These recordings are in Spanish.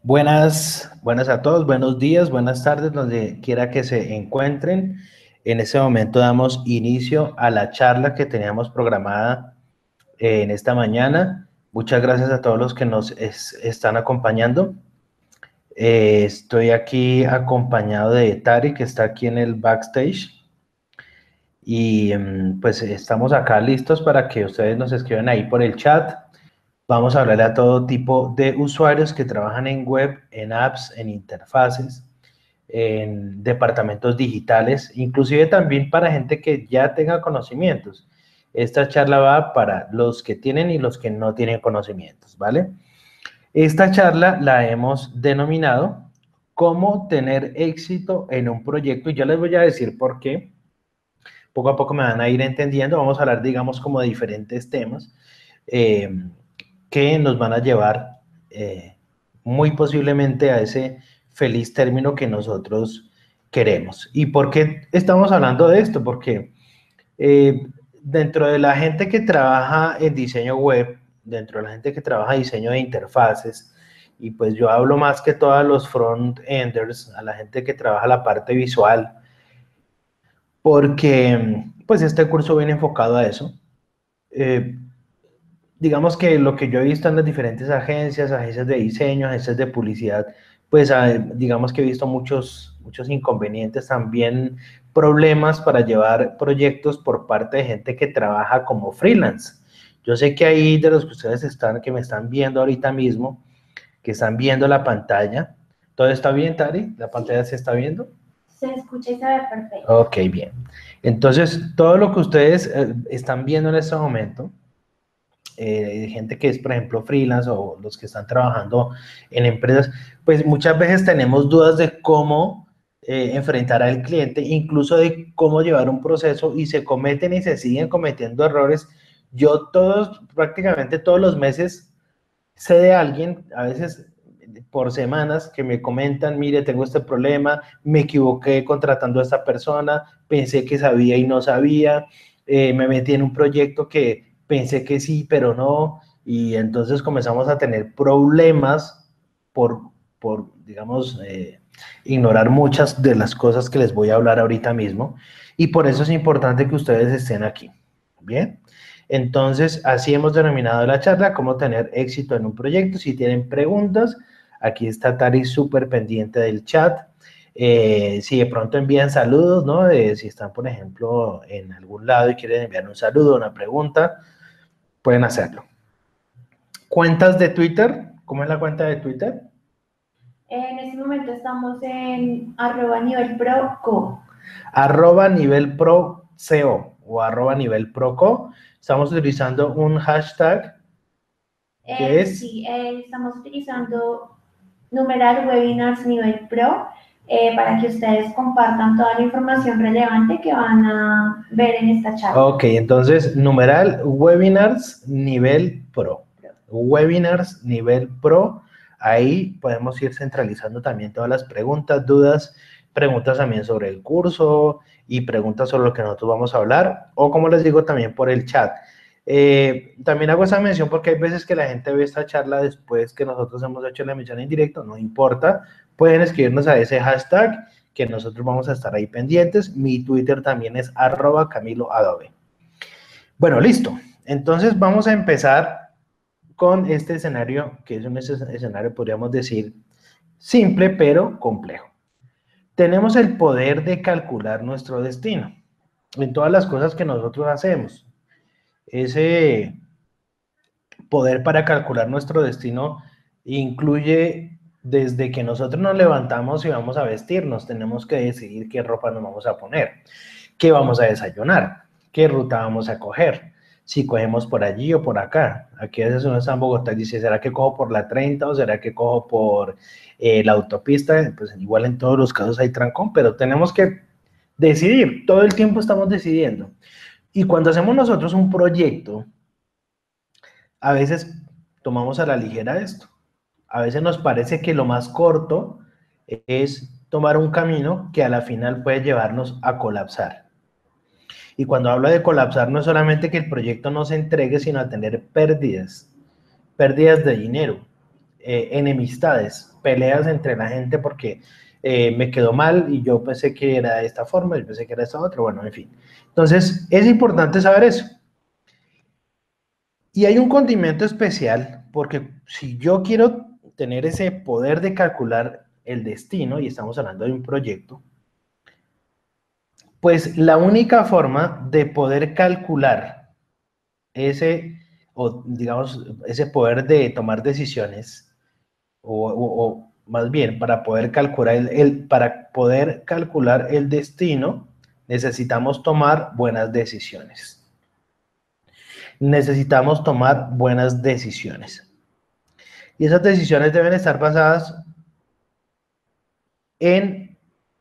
Buenas a todos, buenos días, buenas tardes, donde quiera que se encuentren. En este momento damos inicio a la charla que teníamos programada en esta mañana. Muchas gracias a todos los que nos están acompañando. Estoy aquí acompañado de Tari, que está aquí en el backstage. Y pues estamos acá listos para que ustedes nos escriban ahí por el chat. Vamos a hablarle a todo tipo de usuarios que trabajan en web, en apps, en interfaces, en departamentos digitales, inclusive también para gente que ya tenga conocimientos. Esta charla va para los que tienen y los que no tienen conocimientos, ¿vale? Esta charla la hemos denominado cómo tener éxito en un proyecto, y yo les voy a decir por qué. Poco a poco me van a ir entendiendo. Vamos a hablar, digamos, como de diferentes temas eh, que nos van a llevar muy posiblemente a ese feliz término que nosotros queremos. ¿Y por qué estamos hablando de esto? Porque dentro de la gente que trabaja en diseño web, dentro de la gente que trabaja en diseño de interfaces, y pues yo hablo más que todos los front-enders, a la gente que trabaja la parte visual, porque pues este curso viene enfocado a eso. Eh, digamos que lo que yo he visto en las diferentes agencias de diseño, agencias de publicidad, pues digamos que he visto muchos inconvenientes, también problemas para llevar proyectos por parte de gente que trabaja como freelance. Yo sé que ahí de los que ustedes están, que me están viendo ahorita mismo, que están viendo la pantalla, ¿todo está bien, Tari? ¿La pantalla se está viendo? Se escucha y se ve perfecto. Ok, bien. Entonces, todo lo que ustedes están viendo en este momento, gente que es, por ejemplo, freelance o los que están trabajando en empresas, pues muchas veces tenemos dudas de cómo enfrentar al cliente, incluso de cómo llevar un proceso y se cometen y se siguen cometiendo errores. Yo prácticamente todos los meses sé de alguien, a veces por semanas, que me comentan, mire, tengo este problema, me equivoqué contratando a esta persona, pensé que sabía y no sabía, me metí en un proyecto que pensé que sí, pero no, y entonces comenzamos a tener problemas por, por digamos, ignorar muchas de las cosas que les voy a hablar ahorita mismo, y por eso es importante que ustedes estén aquí, ¿bien? Entonces, así hemos denominado la charla, cómo tener éxito en un proyecto. Si tienen preguntas, aquí está Tari súper pendiente del chat. Si de pronto envían saludos, ¿no? Si están, por ejemplo, en algún lado y quieren enviar un saludo, una pregunta, pueden hacerlo. ¿Cuentas de Twitter? ¿Cómo es la cuenta de Twitter? En este momento estamos en @nivelproco. @nivelproco o @nivelproco. Estamos utilizando un hashtag que es... Sí, estamos utilizando numeral webinars nivel pro para que ustedes compartan toda la información relevante que van a ver en esta charla. Ok, entonces, numeral webinars nivel pro. Webinars nivel pro. Ahí podemos ir centralizando también todas las preguntas, dudas, preguntas también sobre el curso y preguntas sobre lo que nosotros vamos a hablar, o como les digo, también por el chat. También hago esa mención porque hay veces que la gente ve esta charla después que nosotros hemos hecho la emisión en directo, no importa, pueden escribirnos a ese hashtag que nosotros vamos a estar ahí pendientes. Mi Twitter también es @CamiloAdobe. Bueno, listo. Entonces vamos a empezar con este escenario, que es un escenario, podríamos decir, simple pero complejo. Tenemos el poder de calcular nuestro destino en todas las cosas que nosotros hacemos. Ese poder para calcular nuestro destino incluye desde que nosotros nos levantamos y vamos a vestirnos, tenemos que decidir qué ropa nos vamos a poner, qué vamos a desayunar, qué ruta vamos a coger, si cogemos por allí o por acá. Aquí a veces uno está en Bogotá y dice, ¿será que cojo por la 30 o será que cojo por la autopista? Pues igual en todos los casos hay trancón, pero tenemos que decidir, todo el tiempo estamos decidiendo. Y cuando hacemos nosotros un proyecto, a veces tomamos a la ligera esto. A veces nos parece que lo más corto es tomar un camino que a la final puede llevarnos a colapsar. Y cuando hablo de colapsar, no es solamente que el proyecto no se entregue, sino a tener pérdidas de dinero. enemistades, peleas entre la gente porque me quedó mal y yo pensé que era de esta forma, yo pensé que era de esta otra, bueno, en fin. Entonces, es importante saber eso. Y hay un condimento especial porque si yo quiero tener ese poder de calcular el destino, y estamos hablando de un proyecto, pues la única forma de poder calcular ese, o digamos, ese poder de tomar decisiones, o más bien, para poder calcular para poder calcular el destino, necesitamos tomar buenas decisiones. Necesitamos tomar buenas decisiones. Y esas decisiones deben estar basadas en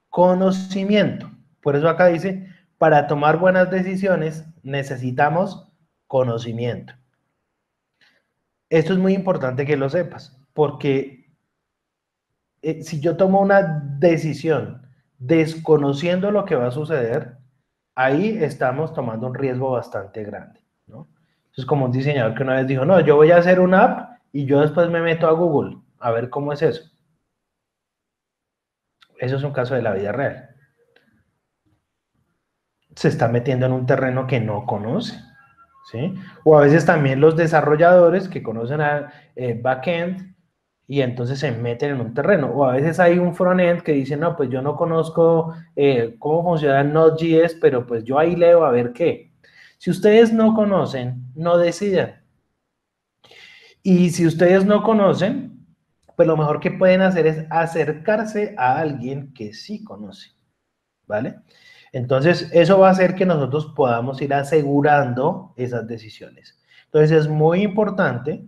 conocimiento. Por eso acá dice, para tomar buenas decisiones necesitamos conocimiento. Esto es muy importante que lo sepas, porque si yo tomo una decisión desconociendo lo que va a suceder, ahí estamos tomando un riesgo bastante grande, ¿no? Es como un diseñador que una vez dijo, no, yo voy a hacer una app y yo después me meto a Google a ver cómo es eso. Eso es un caso de la vida real. Se está metiendo en un terreno que no conoce, ¿sí? O a veces también los desarrolladores que conocen a backend y entonces se meten en un terreno. O a veces hay un frontend que dice, no, pues yo no conozco cómo funciona Node.js, pero pues yo ahí leo a ver qué. Si ustedes no conocen, no decidan. Y si ustedes no conocen, pues lo mejor que pueden hacer es acercarse a alguien que sí conoce, ¿vale? Entonces, eso va a hacer que nosotros podamos ir asegurando esas decisiones. Entonces, es muy importante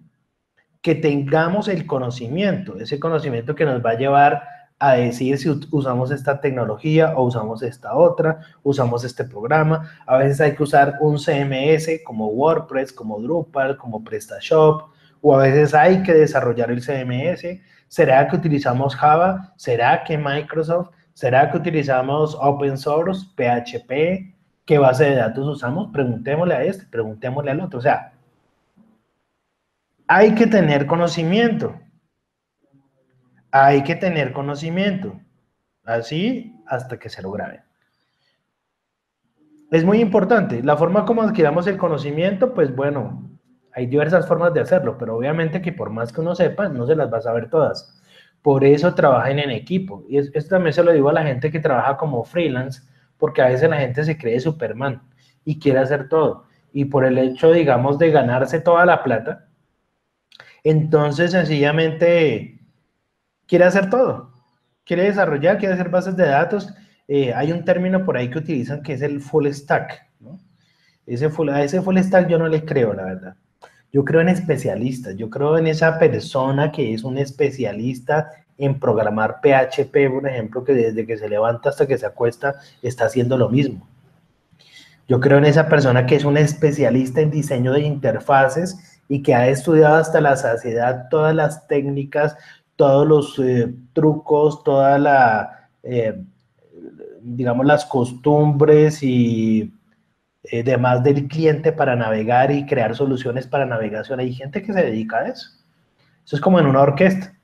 que tengamos el conocimiento, ese conocimiento que nos va a llevar a decir si usamos esta tecnología o usamos esta otra, usamos este programa. A veces hay que usar un CMS como WordPress, como Drupal, como PrestaShop, o a veces hay que desarrollar el CMS. ¿Será que utilizamos Java? ¿Será que Microsoft? ¿Será que utilizamos Open Source, PHP? ¿Qué base de datos usamos? Preguntémosle a este, preguntémosle al otro. O sea, hay que tener conocimiento. Hay que tener conocimiento. Así hasta que se lo graben. Es muy importante. La forma como adquiramos el conocimiento, pues bueno, hay diversas formas de hacerlo, pero obviamente que por más que uno sepa, no se las va a saber todas. Por eso trabajen en equipo. Y esto también se lo digo a la gente que trabaja como freelance, porque a veces la gente se cree Superman y quiere hacer todo. Y por el hecho, digamos, de ganarse toda la plata, entonces sencillamente quiere hacer todo. Quiere desarrollar, quiere hacer bases de datos. Hay un término por ahí que utilizan que es el full stack, ¿no? A ese full stack yo no le creo, la verdad. Yo creo en especialistas, yo creo en esa persona que es un especialista en programar PHP, por ejemplo, que desde que se levanta hasta que se acuesta está haciendo lo mismo. Yo creo en esa persona que es un especialista en diseño de interfaces y que ha estudiado hasta la saciedad todas las técnicas, todos los trucos, digamos, las costumbres y demás del cliente para navegar y crear soluciones para navegación. Hay gente que se dedica a eso. Eso es como en una orquesta.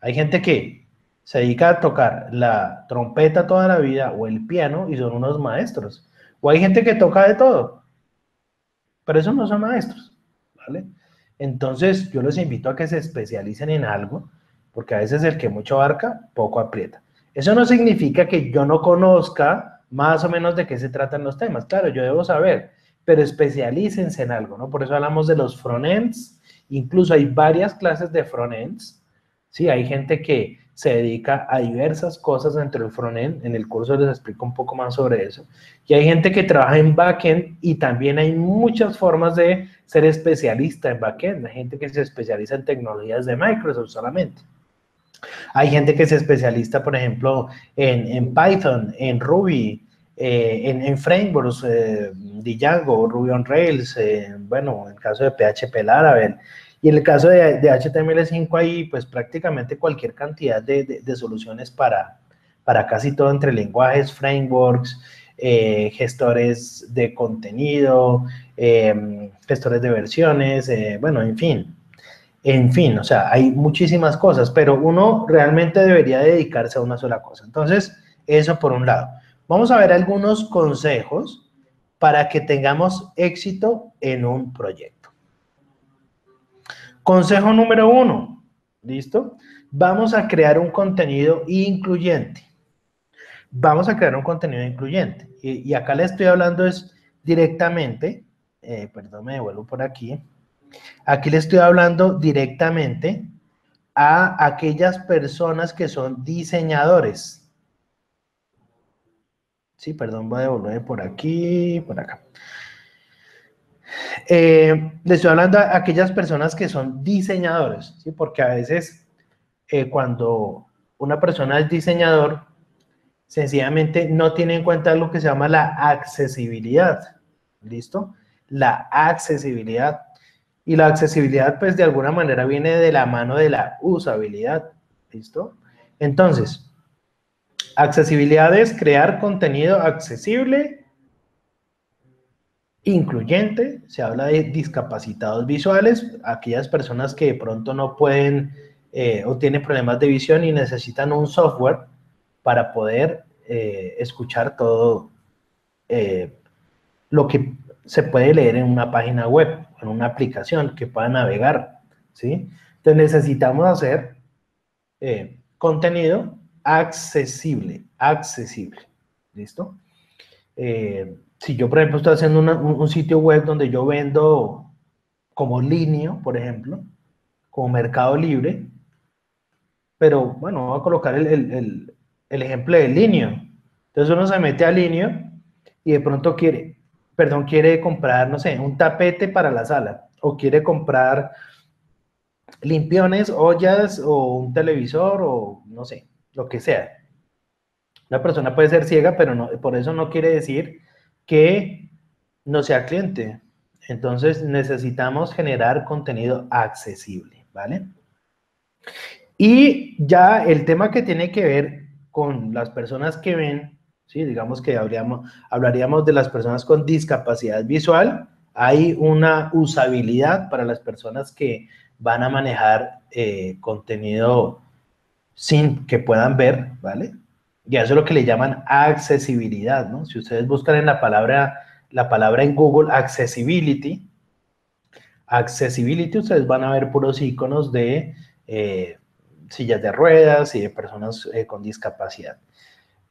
Hay gente que se dedica a tocar la trompeta toda la vida o el piano y son unos maestros. O hay gente que toca de todo, pero esos no son maestros, ¿vale? Entonces, yo los invito a que se especialicen en algo, porque a veces el que mucho abarca, poco aprieta. Eso no significa que yo no conozca más o menos de qué se tratan los temas. Claro, yo debo saber, pero especialícense en algo, ¿no? Por eso hablamos de los frontends. Incluso hay varias clases de frontends. Sí, hay gente que se dedica a diversas cosas dentro del frontend. En el curso les explico un poco más sobre eso. Y hay gente que trabaja en backend y también hay muchas formas de ser especialista en backend. Hay gente que se especializa en tecnologías de Microsoft solamente. Hay gente que se especializa, por ejemplo, en Python, en Ruby, en frameworks, Django, Ruby on Rails, bueno, en el caso de PHP Laravel. Y en el caso de HTML5 hay pues prácticamente cualquier cantidad de soluciones para casi todo entre lenguajes, frameworks, gestores de contenido, gestores de versiones, bueno, en fin. En fin, o sea, hay muchísimas cosas, pero uno realmente debería dedicarse a una sola cosa. Entonces, eso por un lado. Vamos a ver algunos consejos para que tengamos éxito en un proyecto. Consejo número 1, ¿listo? Vamos a crear un contenido incluyente. Vamos a crear un contenido incluyente. Y acá le estoy hablando es directamente, perdón, me devuelvo por aquí. Aquí le estoy hablando directamente a aquellas personas que son diseñadores. Sí, perdón, voy a devolver por aquí, por acá. Le estoy hablando a aquellas personas que son diseñadores, ¿sí? Porque a veces cuando una persona es diseñador, sencillamente no tiene en cuenta lo que se llama la accesibilidad, ¿listo? La accesibilidad. Y la accesibilidad, pues, de alguna manera viene de la mano de la usabilidad, ¿listo? Entonces, accesibilidad es crear contenido accesible, incluyente, se habla de discapacitados visuales, aquellas personas que de pronto no pueden o tienen problemas de visión y necesitan un software para poder escuchar todo lo que se puede leer en una página web, en una aplicación que pueda navegar, ¿sí? Entonces necesitamos hacer contenido accesible, ¿listo? Si yo, por ejemplo, estoy haciendo un sitio web donde yo vendo como Linio, por ejemplo, como Mercado Libre, pero bueno, voy a colocar el ejemplo de Linio. Entonces uno se mete a Linio y de pronto quiere comprar, no sé, un tapete para la sala, o quiere comprar limpiones, ollas, o un televisor, o no sé, lo que sea. Una persona puede ser ciega, pero no, por eso no quiere decir que no sea cliente. Entonces necesitamos generar contenido accesible, ¿vale? Y ya el tema que tiene que ver con las personas que ven, ¿sí? Digamos que hablaríamos de las personas con discapacidad visual. Hay una usabilidad para las personas que van a manejar contenido sin que puedan ver, ¿vale? Y eso es lo que le llaman accesibilidad, ¿no? Si ustedes buscan en la palabra en Google, accessibility, ustedes van a ver puros iconos de sillas de ruedas y de personas con discapacidad.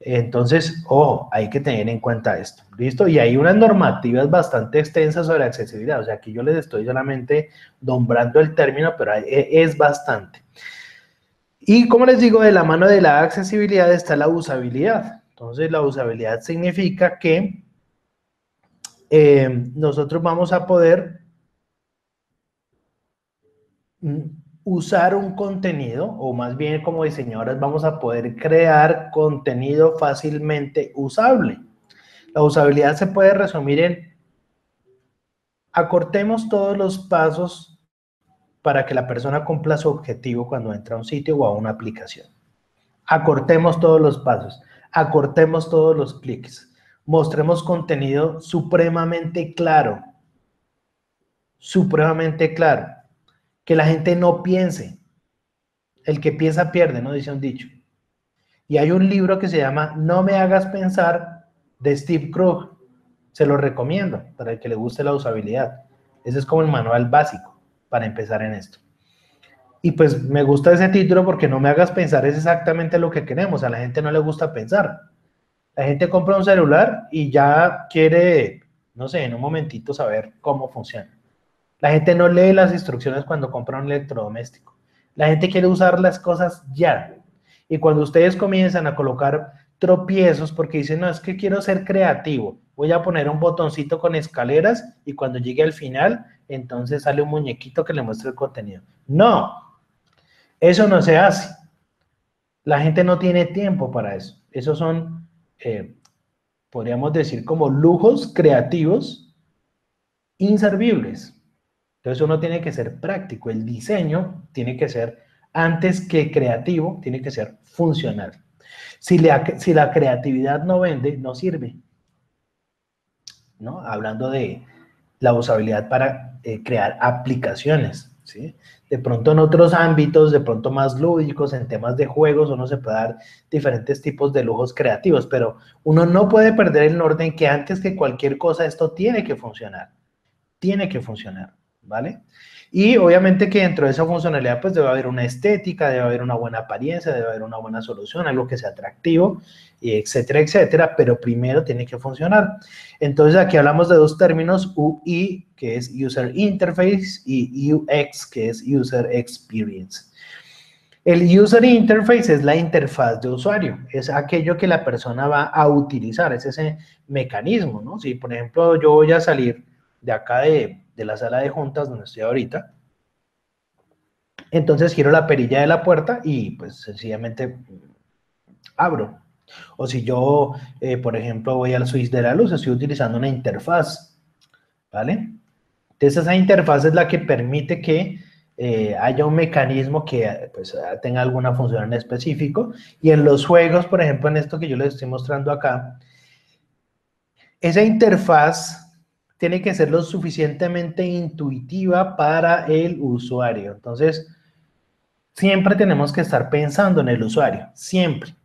Entonces, ojo, hay que tener en cuenta esto, ¿listo? Y hay unas normativas bastante extensas sobre accesibilidad, o sea, aquí yo les estoy solamente nombrando el término, pero es bastante. Y como les digo, de la mano de la accesibilidad está la usabilidad. Entonces, la usabilidad significa que nosotros vamos a poder usar un contenido, o más bien como diseñadores vamos a poder crear contenido fácilmente usable. La usabilidad se puede resumir en acortemos todos los pasos para que la persona cumpla su objetivo cuando entra a un sitio o a una aplicación. Acortemos todos los pasos, acortemos todos los clics, mostremos contenido supremamente claro, que la gente no piense. El que piensa pierde, ¿no? Dice un dicho. Y hay un libro que se llama No me hagas pensar, de Steve Krug. Se lo recomiendo para el que le guste la usabilidad. Ese es como el manual básico para empezar en esto. Y pues me gusta ese título porque no me hagas pensar es exactamente lo que queremos. A la gente no le gusta pensar. La gente compra un celular y ya quiere, no sé, en un momentito saber cómo funciona. La gente no lee las instrucciones cuando compra un electrodoméstico. La gente quiere usar las cosas ya. Y cuando ustedes comienzan a colocar tropiezos porque dicen, no, es que quiero ser creativo, voy a poner un botoncito con escaleras y cuando llegue al final, entonces sale un muñequito que le muestra el contenido. No, eso no se hace. La gente no tiene tiempo para eso. Esos son, podríamos decir, como lujos creativos inservibles. Entonces uno tiene que ser práctico. El diseño tiene que ser, antes que creativo, tiene que ser funcional. Si la creatividad no vende, no sirve, ¿no? Hablando de la usabilidad para crear aplicaciones, ¿sí? De pronto en otros ámbitos, de pronto más lúdicos, en temas de juegos, uno se puede dar diferentes tipos de lujos creativos, pero uno no puede perder el orden que antes que cualquier cosa esto tiene que funcionar, ¿vale? Y obviamente que dentro de esa funcionalidad pues debe haber una estética, debe haber una buena apariencia, debe haber una buena solución, algo que sea atractivo, etcétera, etcétera, pero primero tiene que funcionar. Entonces aquí hablamos de dos términos, UI, que es User Interface, y UX, que es User Experience. El User Interface es la interfaz de usuario, es aquello que la persona va a utilizar, es ese mecanismo, ¿no? Si, por ejemplo, yo voy a salir de acá de la sala de juntas donde estoy ahorita, entonces giro la perilla de la puerta y pues sencillamente abro. O si yo, por ejemplo, voy al switch de la luz, estoy utilizando una interfaz, ¿vale? Entonces esa interfaz es la que permite que haya un mecanismo que pues, tenga alguna función en específico. Y en los juegos, por ejemplo, en esto que yo les estoy mostrando acá, esa interfaz tiene que ser lo suficientemente intuitiva para el usuario. Entonces, siempre tenemos que estar pensando en el usuario, siempre.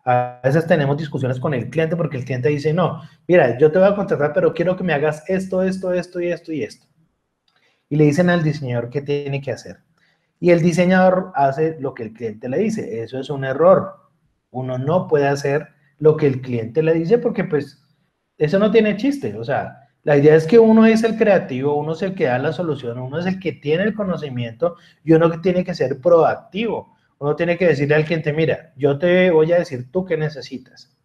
A veces tenemos discusiones con el cliente porque el cliente dice, no, mira, yo te voy a contratar, pero quiero que me hagas esto, esto, esto y esto y esto. Y le dicen al diseñador qué tiene que hacer. Y el diseñador hace lo que el cliente le dice. Eso es un error. Uno no puede hacer lo que el cliente le dice porque pues eso no tiene chiste. O sea, la idea es que uno es el creativo, uno es el que da la solución, uno es el que tiene el conocimiento y uno tiene que ser proactivo. Uno tiene que decirle al cliente, mira, yo te voy a decir tú qué necesitas.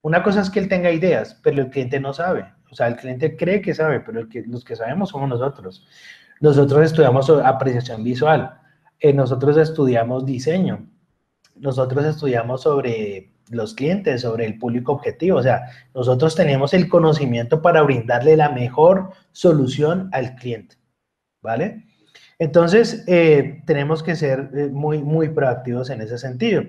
Una cosa es que él tenga ideas, pero el cliente no sabe. O sea, el cliente cree que sabe, pero los que sabemos somos nosotros. Nosotros estudiamos apreciación visual, nosotros estudiamos diseño, nosotros estudiamos sobre los clientes, sobre el público objetivo. O sea, nosotros tenemos el conocimiento para brindarle la mejor solución al cliente, ¿vale? Entonces, tenemos que ser muy, muy proactivos en ese sentido.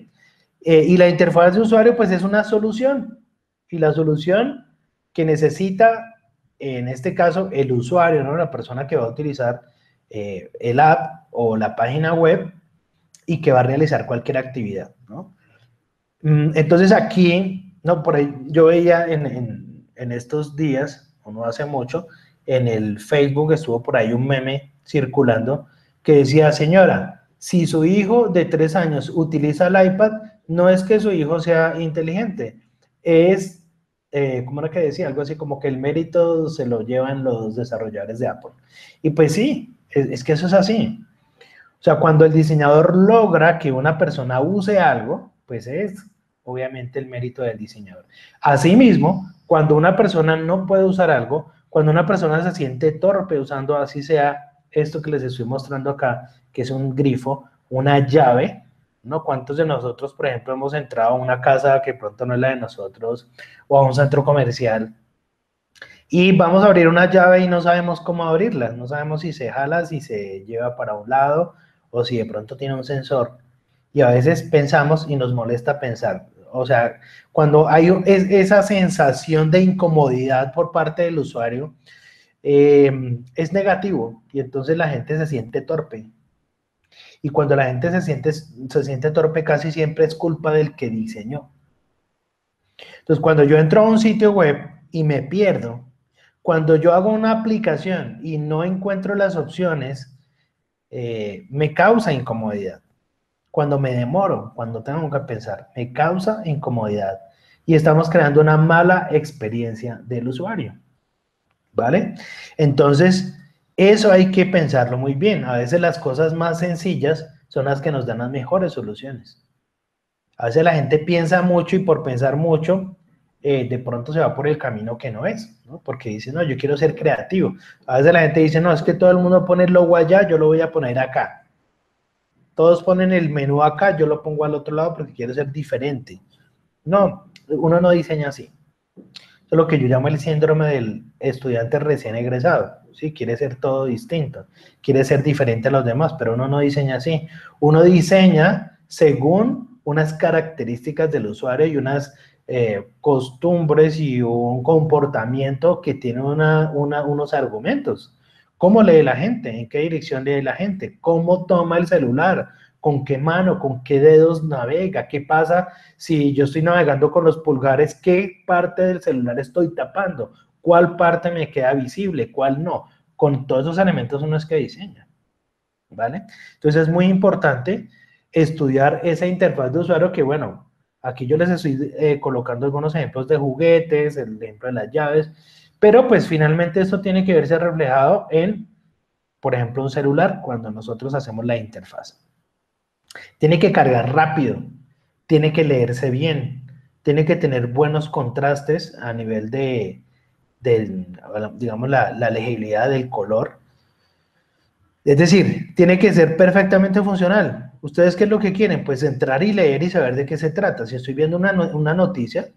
Y la interfaz de usuario, pues es una solución. Y la solución que necesita, en este caso, el usuario, ¿no? La persona que va a utilizar el app o la página web y que va a realizar cualquier actividad, ¿no? Entonces aquí, no, por ahí, yo veía en estos días, o no hace mucho, en el Facebook estuvo por ahí un meme circulando que decía, señora, si su hijo de 3 años utiliza el iPad, no es que su hijo sea inteligente, es, ¿cómo era que decía? Algo así como que el mérito se lo llevan los desarrolladores de Apple. Y pues sí, es que eso es así. O sea, cuando el diseñador logra que una persona use algo, pues es obviamente el mérito del diseñador. Asimismo, cuando una persona no puede usar algo, cuando una persona se siente torpe usando así sea esto que les estoy mostrando acá, que es un grifo, una llave, ¿no? ¿Cuántos de nosotros, por ejemplo, hemos entrado a una casa que pronto no es la de nosotros o a un centro comercial y vamos a abrir una llave y no sabemos cómo abrirla, no sabemos si se jala, si se lleva para un lado o si de pronto tiene un sensor? Y a veces pensamos y nos molesta pensar. O sea, cuando hay esa sensación de incomodidad por parte del usuario, es negativo y entonces la gente se siente torpe. Y cuando la gente se siente torpe, casi siempre es culpa del que diseñó. Entonces, cuando yo entro a un sitio web y me pierdo, cuando yo hago una aplicación y no encuentro las opciones, me causa incomodidad. Cuando me demoro, cuando tengo que pensar, me causa incomodidad. Y estamos creando una mala experiencia del usuario, ¿vale? Entonces, eso hay que pensarlo muy bien. A veces las cosas más sencillas son las que nos dan las mejores soluciones. A veces la gente piensa mucho y por pensar mucho, de pronto se va por el camino que no es, ¿no? Porque dice, no, yo quiero ser creativo. A veces la gente dice, no, es que todo el mundo pone el logo allá, yo lo voy a poner acá. Todos ponen el menú acá, yo lo pongo al otro lado porque quiero ser diferente. No, uno no diseña así. Eso es lo que yo llamo el síndrome del estudiante recién egresado. ¿Sí? Quiere ser todo distinto, quiere ser diferente a los demás, pero uno no diseña así. Uno diseña según unas características del usuario y unas costumbres y un comportamiento que tiene unos argumentos. ¿Cómo lee la gente? ¿En qué dirección lee la gente? ¿Cómo toma el celular? ¿Con qué mano? ¿Con qué dedos navega? ¿Qué pasa si yo estoy navegando con los pulgares? ¿Qué parte del celular estoy tapando? ¿Cuál parte me queda visible? ¿Cuál no? Con todos esos elementos uno es que diseña, ¿vale? Entonces es muy importante estudiar esa interfaz de usuario que, bueno, aquí yo les estoy colocando algunos ejemplos de juguetes, el ejemplo de las llaves, pero pues finalmente esto tiene que verse reflejado en, por ejemplo, un celular cuando nosotros hacemos la interfaz. Tiene que cargar rápido, tiene que leerse bien, tiene que tener buenos contrastes a nivel digamos, la legibilidad del color. Es decir, tiene que ser perfectamente funcional. ¿Ustedes qué es lo que quieren? Pues entrar y leer y saber de qué se trata. Si estoy viendo una noticia,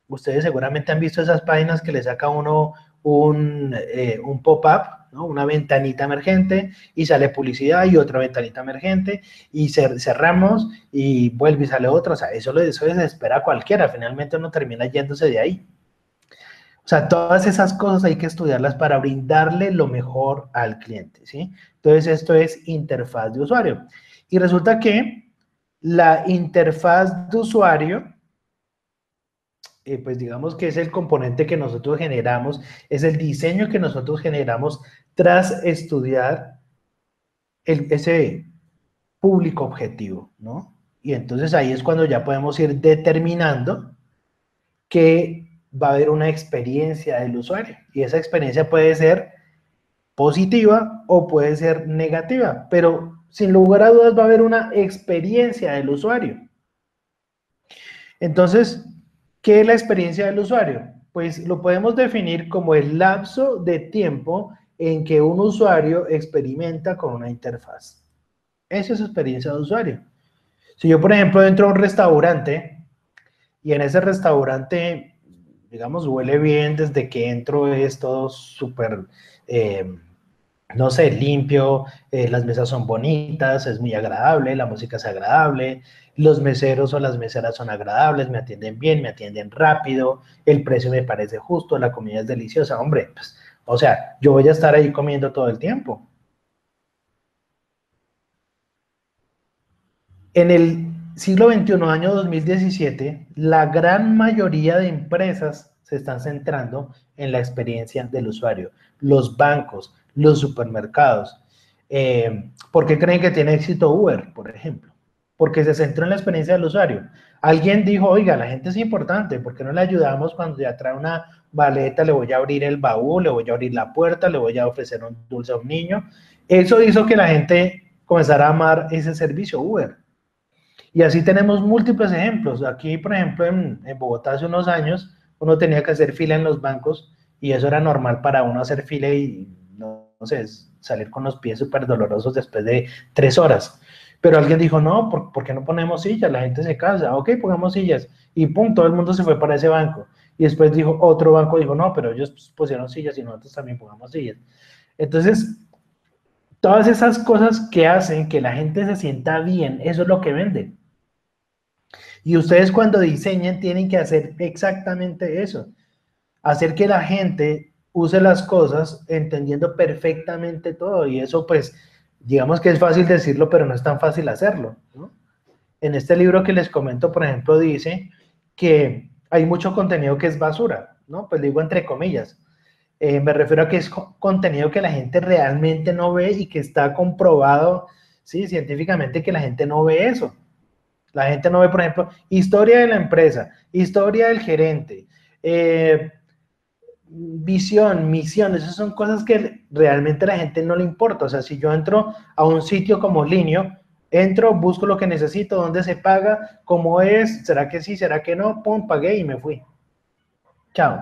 ustedes seguramente han visto esas páginas que le saca a uno un pop-up, ¿no? Una ventanita emergente y sale publicidad y otra ventanita emergente y cerramos y vuelve y sale otra. O sea, eso desespera a cualquiera. Finalmente uno termina yéndose de ahí. O sea, todas esas cosas hay que estudiarlas para brindarle lo mejor al cliente, ¿sí? Entonces, esto es interfaz de usuario. Y resulta que la interfaz de usuario, pues digamos que es el componente que nosotros generamos, es el diseño que nosotros generamos tras estudiar ese público objetivo, ¿no? Y entonces ahí es cuando ya podemos ir determinando que va a haber una experiencia del usuario. Y esa experiencia puede ser positiva o puede ser negativa, pero sin lugar a dudas va a haber una experiencia del usuario. Entonces, ¿qué es la experiencia del usuario? Pues lo podemos definir como el lapso de tiempo en que un usuario experimenta con una interfaz. Esa es su experiencia de usuario. Si yo, por ejemplo, entro a un restaurante y en ese restaurante, digamos, huele bien desde que entro, es todo súper, no sé, limpio, las mesas son bonitas, es muy agradable, la música es agradable, los meseros o las meseras son agradables, me atienden bien, me atienden rápido, el precio me parece justo, la comida es deliciosa, hombre, pues, o sea, yo voy a estar ahí comiendo todo el tiempo. En el siglo XXI, año 2017, la gran mayoría de empresas se están centrando en la experiencia del usuario. Los bancos, los supermercados. ¿Por qué creen que tiene éxito Uber, por ejemplo? Porque se centró en la experiencia del usuario. Alguien dijo, oiga, la gente es importante, ¿por qué no le ayudamos cuando ya trae una maleta? Le voy a abrir el baúl, le voy a abrir la puerta, le voy a ofrecer un dulce a un niño. Eso hizo que la gente comenzara a amar ese servicio Uber. Y así tenemos múltiples ejemplos. Aquí, por ejemplo, en Bogotá hace unos años, uno tenía que hacer fila en los bancos y eso era normal para uno hacer fila y, no sé, salir con los pies súper dolorosos después de 3 horas. Pero alguien dijo, no, ¿por qué no ponemos sillas? La gente se cansa. Ok, pongamos sillas. Y pum, todo el mundo se fue para ese banco. Y después dijo, otro banco dijo, no, pero ellos pusieron sillas y nosotros también pongamos sillas. Entonces, todas esas cosas que hacen que la gente se sienta bien, eso es lo que vende. Y ustedes cuando diseñen tienen que hacer exactamente eso, hacer que la gente use las cosas entendiendo perfectamente todo y eso pues digamos que es fácil decirlo pero no es tan fácil hacerlo, ¿no? En este libro que les comento, por ejemplo, dice que hay mucho contenido que es basura, ¿no? Pues digo entre comillas. Me refiero a que es contenido que la gente realmente no ve y que está comprobado, ¿sí? Científicamente que la gente no ve eso. La gente no ve, por ejemplo, historia de la empresa, historia del gerente, visión, misión, esas son cosas que realmente a la gente no le importa. O sea, si yo entro a un sitio como Linio, entro, busco lo que necesito, dónde se paga, cómo es, será que sí, será que no, pum, pagué y me fui. Chao.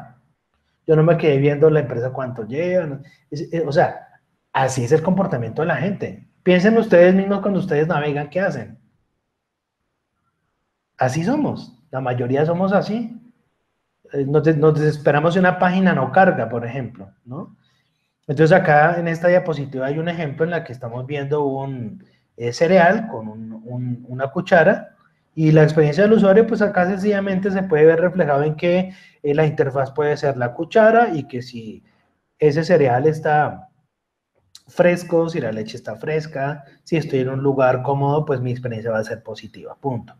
Yo no me quedé viendo la empresa cuánto lleva. No. O sea, así es el comportamiento de la gente. Piensen ustedes mismos cuando ustedes navegan, ¿qué hacen? Así somos, la mayoría somos así. Nos desesperamos si una página no carga, por ejemplo, ¿no? Entonces acá en esta diapositiva hay un ejemplo en la que estamos viendo un cereal con una cuchara y la experiencia del usuario, pues acá sencillamente se puede ver reflejado en que la interfaz puede ser la cuchara y que si ese cereal está fresco, si la leche está fresca, si estoy en un lugar cómodo, pues mi experiencia va a ser positiva, punto.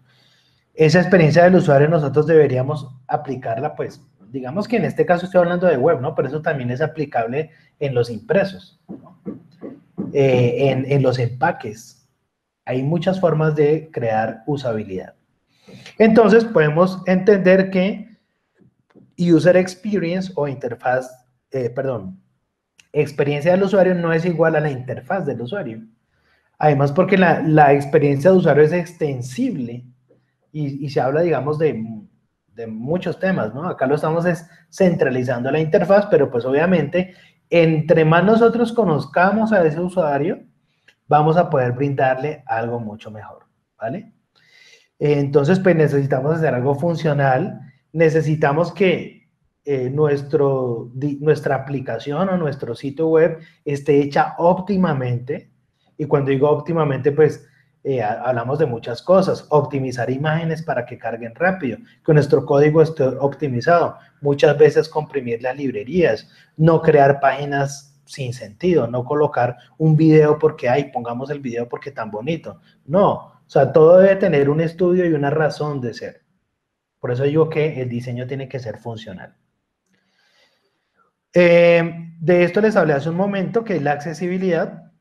Esa experiencia del usuario nosotros deberíamos aplicarla, pues, digamos que en este caso estoy hablando de web, ¿no? Pero eso también es aplicable en los impresos, ¿no? En los empaques. Hay muchas formas de crear usabilidad. Entonces, podemos entender que user experience o interfaz, experiencia del usuario no es igual a la interfaz del usuario. Además, porque la experiencia de usuario es extensible y se habla, digamos, de muchos temas, ¿no? Acá lo estamos centralizando la interfaz, pero pues obviamente, entre más nosotros conozcamos a ese usuario, vamos a poder brindarle algo mucho mejor, ¿vale? Entonces, pues necesitamos hacer algo funcional, necesitamos que nuestra aplicación o nuestro sitio web esté hecha óptimamente, y cuando digo óptimamente, pues hablamos de muchas cosas, optimizar imágenes para que carguen rápido, que nuestro código esté optimizado, muchas veces comprimir las librerías, no crear páginas sin sentido, no colocar un video porque, pongamos el video porque tan bonito, no, o sea, todo debe tener un estudio y una razón de ser. Por eso digo que el diseño tiene que ser funcional. De esto les hablé hace un momento, que es la accesibilidad.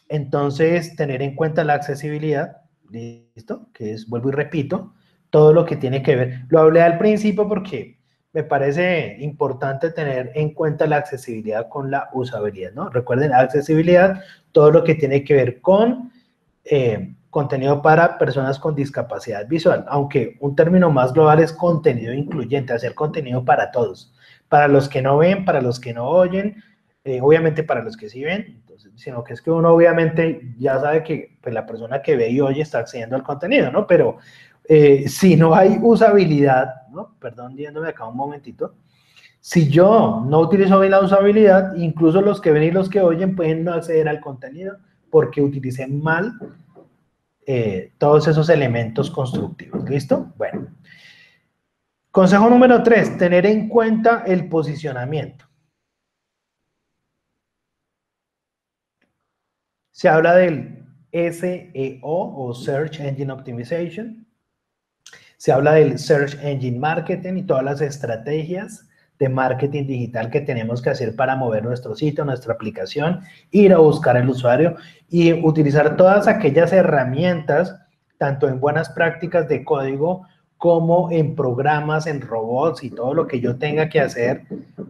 Entonces, tener en cuenta la accesibilidad, ¿listo? Que es, vuelvo y repito, todo lo que tiene que ver. Lo hablé al principio porque me parece importante tener en cuenta la accesibilidad con la usabilidad, ¿no? Recuerden, accesibilidad, todo lo que tiene que ver con contenido para personas con discapacidad visual, aunque un término más global es contenido incluyente, hacer contenido para todos, para los que no ven, para los que no oyen, obviamente para los que sí ven, entonces, sino que es que uno obviamente ya sabe que pues, la persona que ve y oye está accediendo al contenido, ¿no? Pero si no hay usabilidad, ¿no? Perdón, yéndome acá un momentito, si yo no utilizo bien la usabilidad, incluso los que ven y los que oyen pueden no acceder al contenido porque utilicé mal todos esos elementos constructivos. ¿Listo? Bueno. Consejo número 3, tener en cuenta el posicionamiento. Se habla del SEO o Search Engine Optimization. Se habla del Search Engine Marketing y todas las estrategias de marketing digital que tenemos que hacer para mover nuestro sitio, nuestra aplicación, ir a buscar al usuario y utilizar todas aquellas herramientas, tanto en buenas prácticas de código como en programas, en robots y todo lo que yo tenga que hacer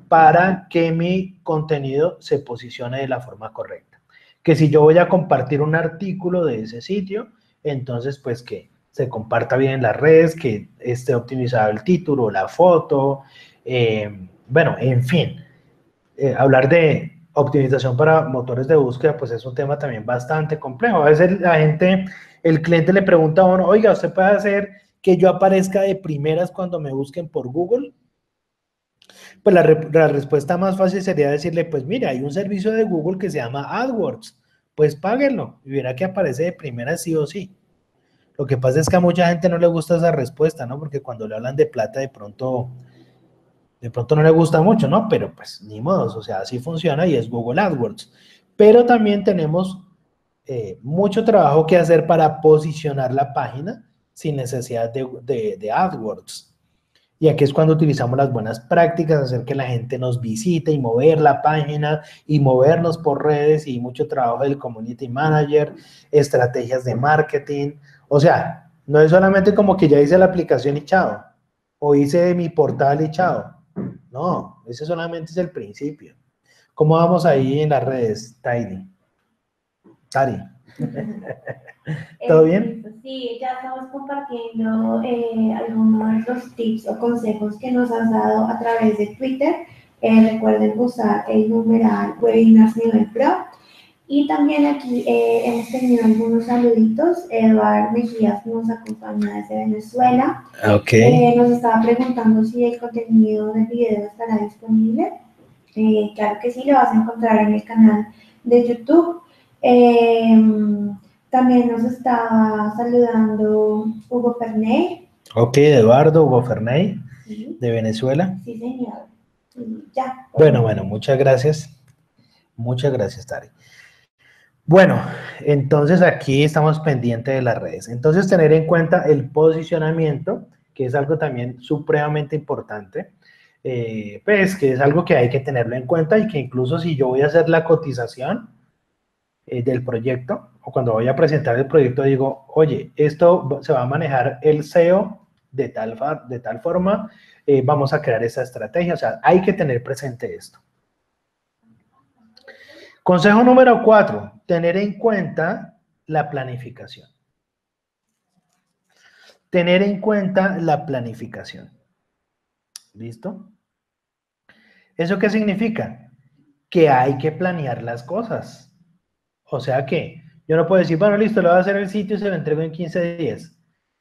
para que mi contenido se posicione de la forma correcta. Que si yo voy a compartir un artículo de ese sitio, entonces pues que se comparta bien en las redes, que esté optimizado el título, la foto, bueno, en fin, hablar de optimización para motores de búsqueda, pues es un tema también bastante complejo. A veces la gente, el cliente le pregunta a uno, oiga, ¿usted puede hacer que yo aparezca de primeras cuando me busquen por Google? Pues la respuesta más fácil sería decirle, pues mire, hay un servicio de Google que se llama AdWords, pues páguenlo y verá que aparece de primeras sí o sí. Lo que pasa es que a mucha gente no le gusta esa respuesta, ¿no? Porque cuando le hablan de plata, de pronto no le gusta mucho, ¿no? Pero pues ni modos, o sea, así funciona y es Google AdWords. Pero también tenemos mucho trabajo que hacer para posicionar la página sin necesidad de AdWords. Y aquí es cuando utilizamos las buenas prácticas, hacer que la gente nos visite y mover la página y movernos por redes y mucho trabajo del community manager, estrategias de marketing. O sea, no es solamente como que ya hice la aplicación y chao, o hice mi portal y chao. No, ese solamente es el principio. ¿Cómo vamos ahí en las redes, Tari? ¿Todo bien? Sí, ya estamos compartiendo algunos de los tips o consejos que nos has dado a través de Twitter. Recuerden usar el numeral Webinars Nivel Pro. Y también aquí hemos tenido algunos saluditos. Eduard Mejías nos acompaña desde Venezuela. Okay. Nos estaba preguntando si el contenido del video estará disponible. Claro que sí, lo vas a encontrar en el canal de YouTube. También nos está saludando Hugo Ferney. Ok, Eduardo, Hugo Ferney, Sí. de Venezuela. Sí, señor. Ya. Bueno, muchas gracias. Muchas gracias, Tari. Bueno, entonces aquí estamos pendientes de las redes. Entonces, tener en cuenta el posicionamiento, que es algo también supremamente importante, pues que es algo que hay que tenerlo en cuenta y que incluso si yo voy a hacer la cotización del proyecto o cuando voy a presentar el proyecto digo, oye, esto se va a manejar el SEO de tal forma, vamos a crear esa estrategia, o sea, hay que tener presente esto. Consejo número 4, tener en cuenta la planificación. Tener en cuenta la planificación. ¿Listo? ¿Eso qué significa? Que hay que planear las cosas. O sea que yo no puedo decir, bueno, listo, le voy a hacer el sitio y se lo entrego en 15 días.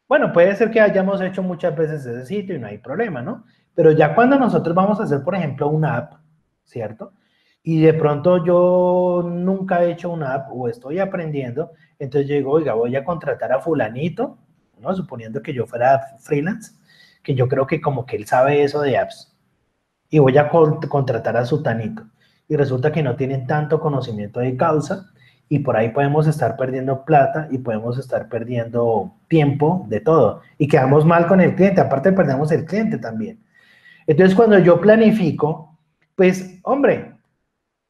Bueno, puede ser que hayamos hecho muchas veces ese sitio y no hay problema, ¿no? Pero ya cuando nosotros vamos a hacer, por ejemplo, una app, ¿cierto? Y de pronto yo nunca he hecho una app o estoy aprendiendo, entonces yo digo, oiga, voy a contratar a fulanito, ¿no? Suponiendo que yo fuera freelance, que yo creo que como que él sabe eso de apps, y voy a contratar a sutanito. Y resulta que no tienen tanto conocimiento de causa, y por ahí podemos estar perdiendo plata y podemos estar perdiendo tiempo de todo. Y quedamos mal con el cliente, aparte perdemos el cliente también. Entonces, cuando yo planifico, pues, hombre,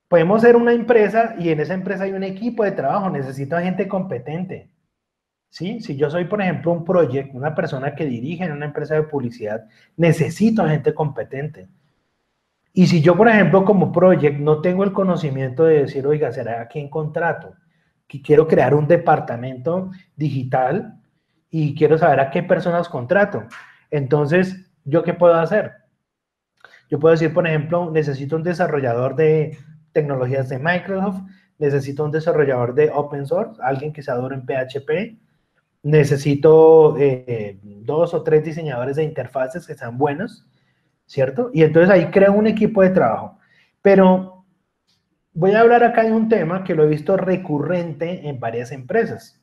podemos ser una empresa y en esa empresa hay un equipo de trabajo, necesito a gente competente. ¿Sí? Si yo soy, por ejemplo, un project, una persona que dirige en una empresa de publicidad, necesito a gente competente. Y si yo, por ejemplo, como project no tengo el conocimiento de decir, oiga, ¿será a quién contrato? Que quiero crear un departamento digital y quiero saber a qué personas contrato. Entonces, ¿yo qué puedo hacer? Yo puedo decir, por ejemplo, necesito un desarrollador de tecnologías de Microsoft, necesito un desarrollador de open source, alguien que sea duro en PHP, necesito 2 o 3 diseñadores de interfaces que sean buenos, ¿cierto? Y entonces ahí creo un equipo de trabajo. Pero voy a hablar acá de un tema que lo he visto recurrente en varias empresas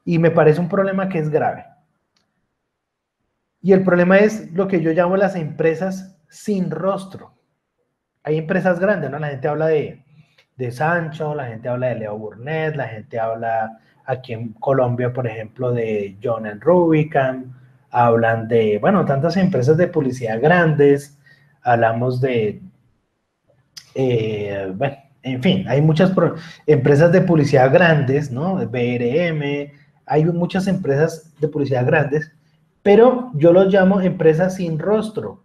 y me parece un problema que es grave. Y el problema es lo que yo llamo las empresas sin rostro. Hay empresas grandes, ¿no? La gente habla de Sancho, la gente habla de Leo Burnett, la gente habla aquí en Colombia, por ejemplo, de John Rubicam, hablan de, bueno, tantas empresas de publicidad grandes, hablamos de, bueno, en fin, hay muchas empresas de publicidad grandes, ¿no? BRM, hay muchas empresas de publicidad grandes, pero yo los llamo empresas sin rostro.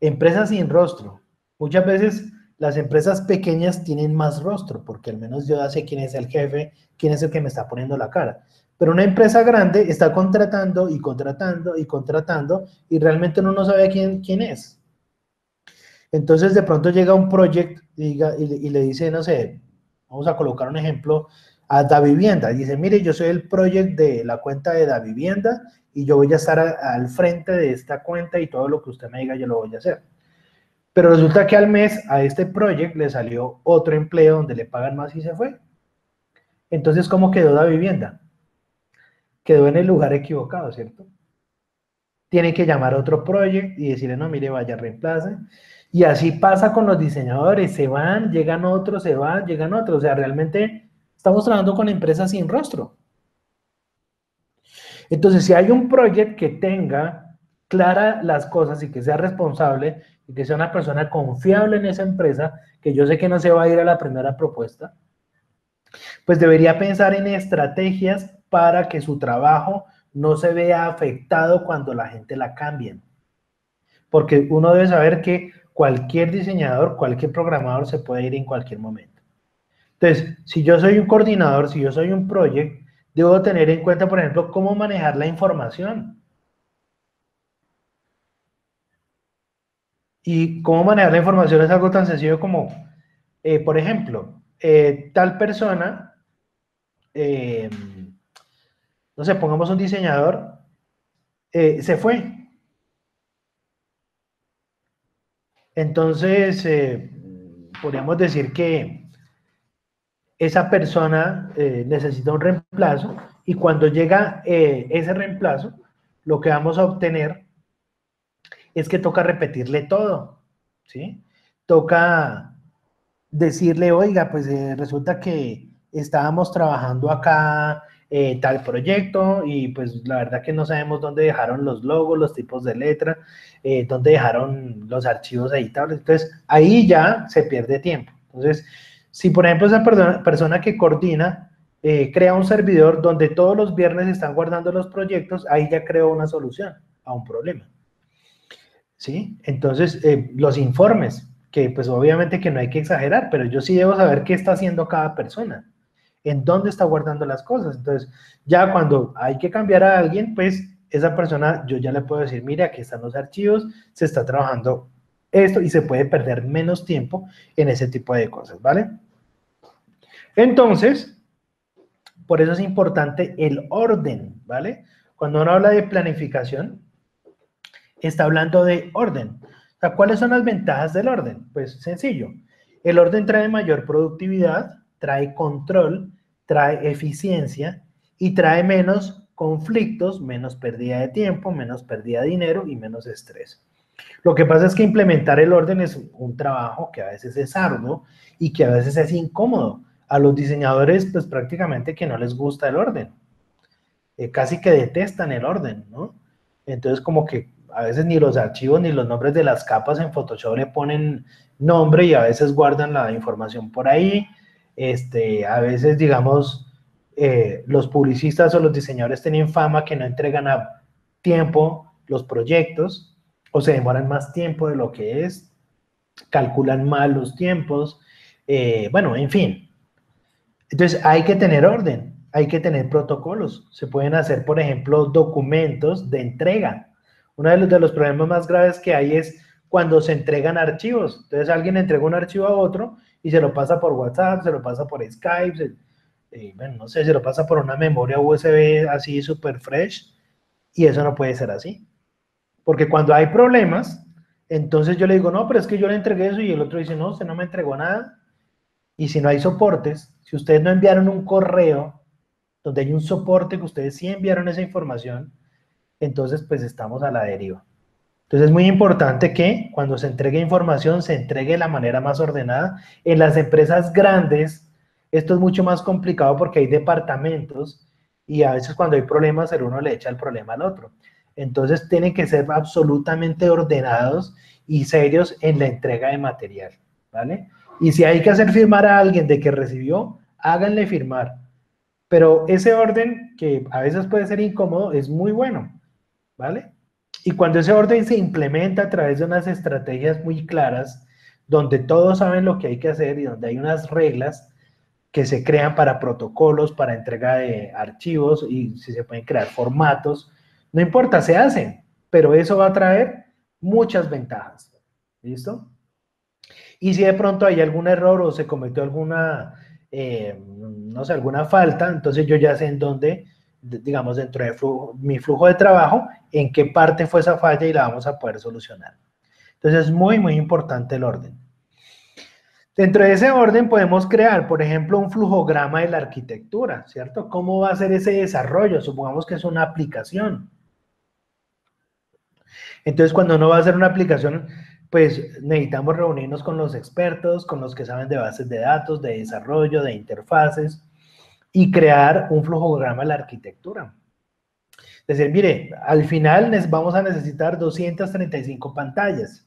Empresas sin rostro. Muchas veces las empresas pequeñas tienen más rostro, porque al menos yo ya sé quién es el jefe, quién es el que me está poniendo la cara. Pero una empresa grande está contratando y contratando y contratando y realmente uno no sabe quién es. Entonces de pronto llega un project y le dice, no sé, vamos a colocar un ejemplo, a Davivienda. Dice, mire, yo soy el project de la cuenta de Davivienda y yo voy a estar al frente de esta cuenta y todo lo que usted me diga yo lo voy a hacer. Pero resulta que al mes a este project le salió otro empleo donde le pagan más y se fue. Entonces, ¿cómo quedó Davivienda? Quedó en el lugar equivocado, ¿cierto? Tiene que llamar a otro project y decirle, no, mire, vaya, reemplace. Y así pasa con los diseñadores, se van, llegan otros, se van, llegan otros. O sea, realmente estamos trabajando con empresas sin rostro. Entonces, si hay un project que tenga claras las cosas y que sea responsable y que sea una persona confiable en esa empresa, que yo sé que no se va a ir a la primera propuesta, pues debería pensar en estrategias para que su trabajo no se vea afectado cuando la gente la cambie. Porque uno debe saber que cualquier diseñador, cualquier programador se puede ir en cualquier momento. Entonces, si yo soy un coordinador, si yo soy un project, debo tener en cuenta, por ejemplo, cómo manejar la información. Y cómo manejar la información es algo tan sencillo como, por ejemplo, tal persona, no sé, pongamos un diseñador, se fue. Entonces, podríamos decir que esa persona necesita un reemplazo y cuando llega ese reemplazo, lo que vamos a obtener es que toca repetirle todo, ¿sí? Toca decirle, oiga, pues resulta que estábamos trabajando acá tal proyecto y pues la verdad que no sabemos dónde dejaron los logos, los tipos de letra, dónde dejaron los archivos editables. Entonces, ahí ya se pierde tiempo. Entonces, si por ejemplo esa persona que coordina crea un servidor donde todos los viernes están guardando los proyectos, ahí ya creó una solución a un problema. ¿Sí? Entonces, los informes, que pues obviamente que no hay que exagerar, pero yo sí debo saber qué está haciendo cada persona, en dónde está guardando las cosas. Entonces, ya cuando hay que cambiar a alguien, pues esa persona, yo ya le puedo decir, mire, aquí están los archivos, se está trabajando esto y se puede perder menos tiempo en ese tipo de cosas, ¿vale? Entonces, por eso es importante el orden, ¿vale? Cuando uno habla de planificación, está hablando de orden. O sea, ¿cuáles son las ventajas del orden? Pues sencillo. El orden trae mayor productividad, trae control, trae eficiencia y trae menos conflictos, menos pérdida de tiempo, menos pérdida de dinero y menos estrés. Lo que pasa es que implementar el orden es un trabajo que a veces es arduo y que a veces es incómodo. A los diseñadores, pues prácticamente que no les gusta el orden. Casi que detestan el orden, ¿no? Entonces como que a veces ni los archivos ni los nombres de las capas en Photoshop le ponen nombre y a veces guardan la información por ahí. A veces, digamos, los publicistas o los diseñadores tienen fama que no entregan a tiempo los proyectos o se demoran más tiempo de lo que es, calculan mal los tiempos, bueno, en fin. Entonces hay que tener orden, hay que tener protocolos. Se pueden hacer, por ejemplo, documentos de entrega. Uno de los problemas más graves que hay es cuando se entregan archivos. Entonces alguien entrega un archivo a otro y se lo pasa por WhatsApp, se lo pasa por Skype, bueno, no sé, se lo pasa por una memoria USB así súper fresh y eso no puede ser así. Porque cuando hay problemas, entonces yo le digo, no, pero es que yo le entregué eso y el otro dice, no, usted no me entregó nada. Y si no hay soportes, si ustedes no enviaron un correo donde hay un soporte que ustedes sí enviaron esa información, entonces pues estamos a la deriva. Entonces es muy importante que cuando se entregue información se entregue de la manera más ordenada. En las empresas grandes esto es mucho más complicado porque hay departamentos y a veces cuando hay problemas el uno le echa el problema al otro. Entonces tienen que ser absolutamente ordenados y serios en la entrega de material, ¿vale? Y si hay que hacer firmar a alguien de que recibió, háganle firmar. Pero ese orden, que a veces puede ser incómodo, es muy bueno, ¿vale? Y cuando ese orden se implementa a través de unas estrategias muy claras, donde todos saben lo que hay que hacer y donde hay unas reglas que se crean para protocolos, para entrega de archivos y si se pueden crear formatos, no importa, se hacen, pero eso va a traer muchas ventajas. ¿Listo? Y si de pronto hay algún error o se cometió alguna, no sé, alguna falta, entonces yo ya sé en dónde, digamos, dentro de mi flujo de trabajo, en qué parte fue esa falla y la vamos a poder solucionar. Entonces es muy, muy importante el orden. Dentro de ese orden podemos crear, por ejemplo, un flujograma de la arquitectura, ¿cierto? ¿Cómo va a ser ese desarrollo? Supongamos que es una aplicación. Entonces, cuando uno va a hacer una aplicación, pues necesitamos reunirnos con los expertos, con los que saben de bases de datos, de desarrollo, de interfaces, y crear un flujograma de la arquitectura. Es decir, mire, al final vamos a necesitar 235 pantallas,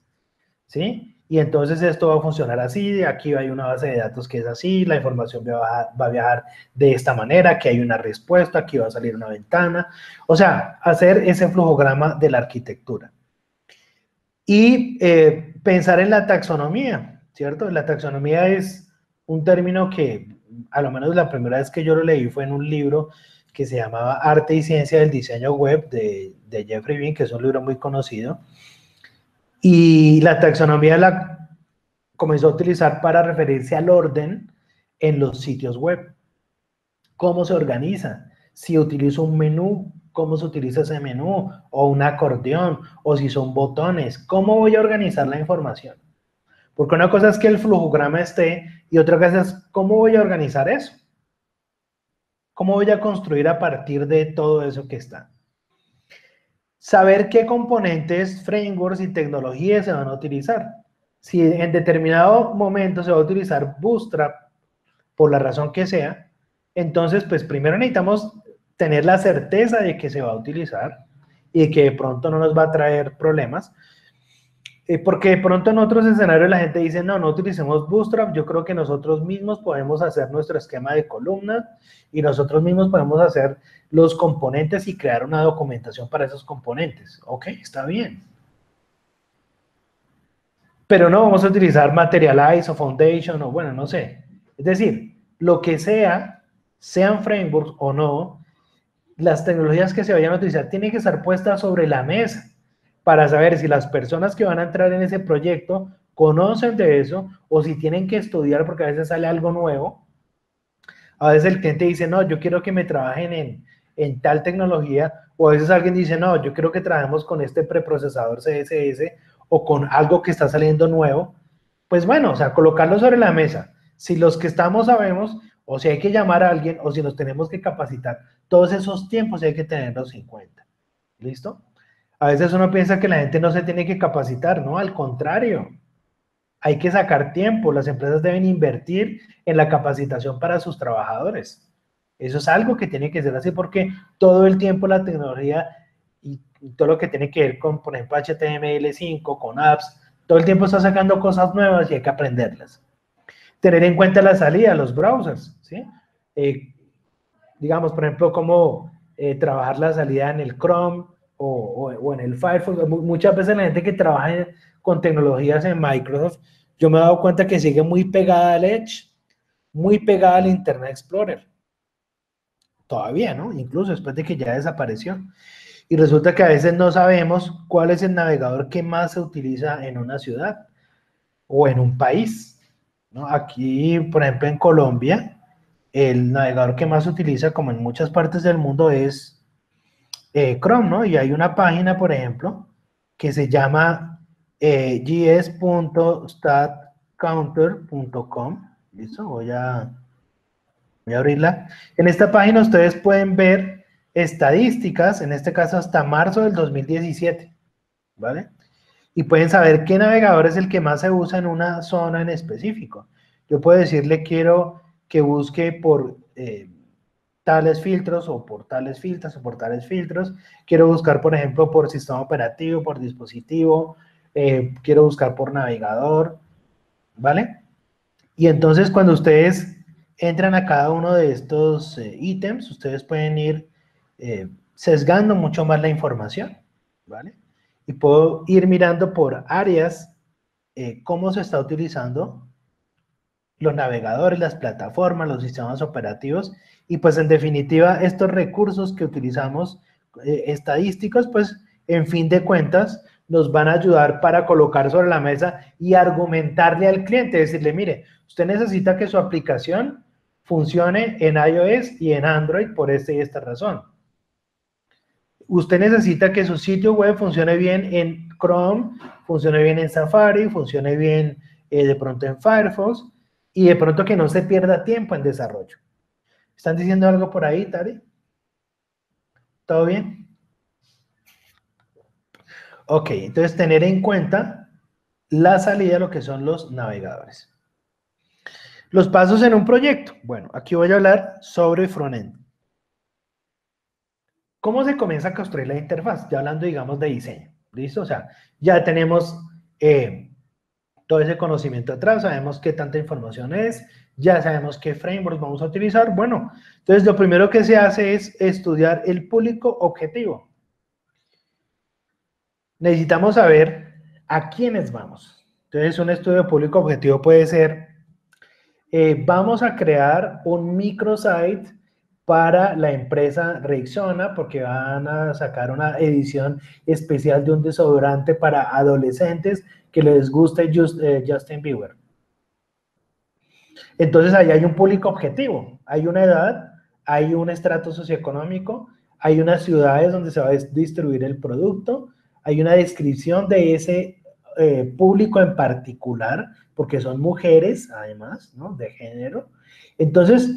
¿sí? Y entonces esto va a funcionar así, aquí hay una base de datos que es así, la información va a viajar de esta manera, aquí hay una respuesta, aquí va a salir una ventana. O sea, hacer ese flujograma de la arquitectura. Y pensar en la taxonomía, ¿cierto? La taxonomía es un término que, a lo menos la primera vez que yo lo leí fue en un libro que se llamaba Arte y Ciencia del Diseño Web de Jeffrey Bean, que es un libro muy conocido. Y la taxonomía la comenzó a utilizar para referirse al orden en los sitios web. ¿Cómo se organiza? Si utilizo un menú, ¿cómo se utiliza ese menú? O un acordeón, o si son botones. ¿Cómo voy a organizar la información? Porque una cosa es que el flujograma esté y otra cosa es cómo voy a organizar eso. ¿Cómo voy a construir a partir de todo eso que está? Saber qué componentes, frameworks y tecnologías se van a utilizar. si en determinado momento se va a utilizar Bootstrap, por la razón que sea, entonces pues primero necesitamos tener la certeza de que se va a utilizar y de que de pronto no nos va a traer problemas. Porque de pronto en otros escenarios la gente dice, no, no utilicemos Bootstrap, yo creo que nosotros mismos podemos hacer nuestro esquema de columnas y nosotros mismos podemos hacer los componentes y crear una documentación para esos componentes. Ok, está bien. Pero no vamos a utilizar Materialize o Foundation o bueno, no sé. Es decir, lo que sea, sean frameworks o no, las tecnologías que se vayan a utilizar tienen que estar puestas sobre la mesa para saber si las personas que van a entrar en ese proyecto conocen de eso o si tienen que estudiar porque a veces sale algo nuevo. A veces el cliente dice, no, yo quiero que me trabajen en tal tecnología, o a veces alguien dice, no, yo quiero que trabajemos con este preprocesador CSS o con algo que está saliendo nuevo. Pues bueno, o sea, colocarlo sobre la mesa. Si los que estamos sabemos, o si hay que llamar a alguien, o si nos tenemos que capacitar, todos esos tiempos hay que tenerlos en cuenta. ¿Listo? A veces uno piensa que la gente no se tiene que capacitar, ¿no? Al contrario, hay que sacar tiempo, las empresas deben invertir en la capacitación para sus trabajadores. Eso es algo que tiene que ser así porque todo el tiempo la tecnología y todo lo que tiene que ver con, por ejemplo, HTML5, con apps, todo el tiempo está sacando cosas nuevas y hay que aprenderlas. Tener en cuenta la salida, los browsers, ¿sí? Digamos, por ejemplo, cómo trabajar la salida en el Chrome o en el Firefox. Muchas veces la gente que trabaja con tecnologías en Microsoft, yo me he dado cuenta que sigue muy pegada al Edge, muy pegada al Internet Explorer. Todavía, ¿no? Incluso después de que ya desapareció. Y resulta que a veces no sabemos cuál es el navegador que más se utiliza en una ciudad o en un país, ¿no? Aquí, por ejemplo, en Colombia, el navegador que más se utiliza, como en muchas partes del mundo, es Chrome, ¿no? Y hay una página, por ejemplo, que se llama gs.statcounter.com. ¿Listo? Voy a abrirla. En esta página ustedes pueden ver estadísticas, en este caso hasta marzo del 2017, ¿vale? Y pueden saber qué navegador es el que más se usa en una zona en específico. Yo puedo decirle, quiero que busque por tales filtros o por tales filtros o por tales filtros. Quiero buscar, por ejemplo, por sistema operativo, por dispositivo. Quiero buscar por navegador, ¿vale? Y entonces cuando ustedes entran a cada uno de estos ítems, ustedes pueden ir sesgando mucho más la información, ¿vale? Y puedo ir mirando por áreas cómo se está utilizando los navegadores, las plataformas, los sistemas operativos y pues en definitiva estos recursos que utilizamos estadísticos pues en fin de cuentas nos van a ayudar para colocar sobre la mesa y argumentarle al cliente, decirle mire, usted necesita que su aplicación funcione en iOS y en Android por esta y esta razón. Usted necesita que su sitio web funcione bien en Chrome, funcione bien en Safari, funcione bien de pronto en Firefox y de pronto que no se pierda tiempo en desarrollo. ¿Están diciendo algo por ahí, Tari? ¿Todo bien? Ok, entonces tener en cuenta la salida de lo que son los navegadores. Los pasos en un proyecto. Bueno, aquí voy a hablar sobre frontend. ¿Cómo se comienza a construir la interfaz? Ya hablando, digamos, de diseño. ¿Listo? O sea, ya tenemos todo ese conocimiento atrás, sabemos qué tanta información es, ya sabemos qué frameworks vamos a utilizar. Bueno, entonces lo primero que se hace es estudiar el público objetivo. Necesitamos saber a quiénes vamos. Entonces, un estudio de público objetivo puede ser, vamos a crear un microsite para la empresa Rexona porque van a sacar una edición especial de un desodorante para adolescentes que les guste Justin Bieber. Entonces ahí hay un público objetivo, hay una edad, hay un estrato socioeconómico, hay unas ciudades donde se va a distribuir el producto, hay una descripción de ese público en particular, porque son mujeres además, ¿no? De género. Entonces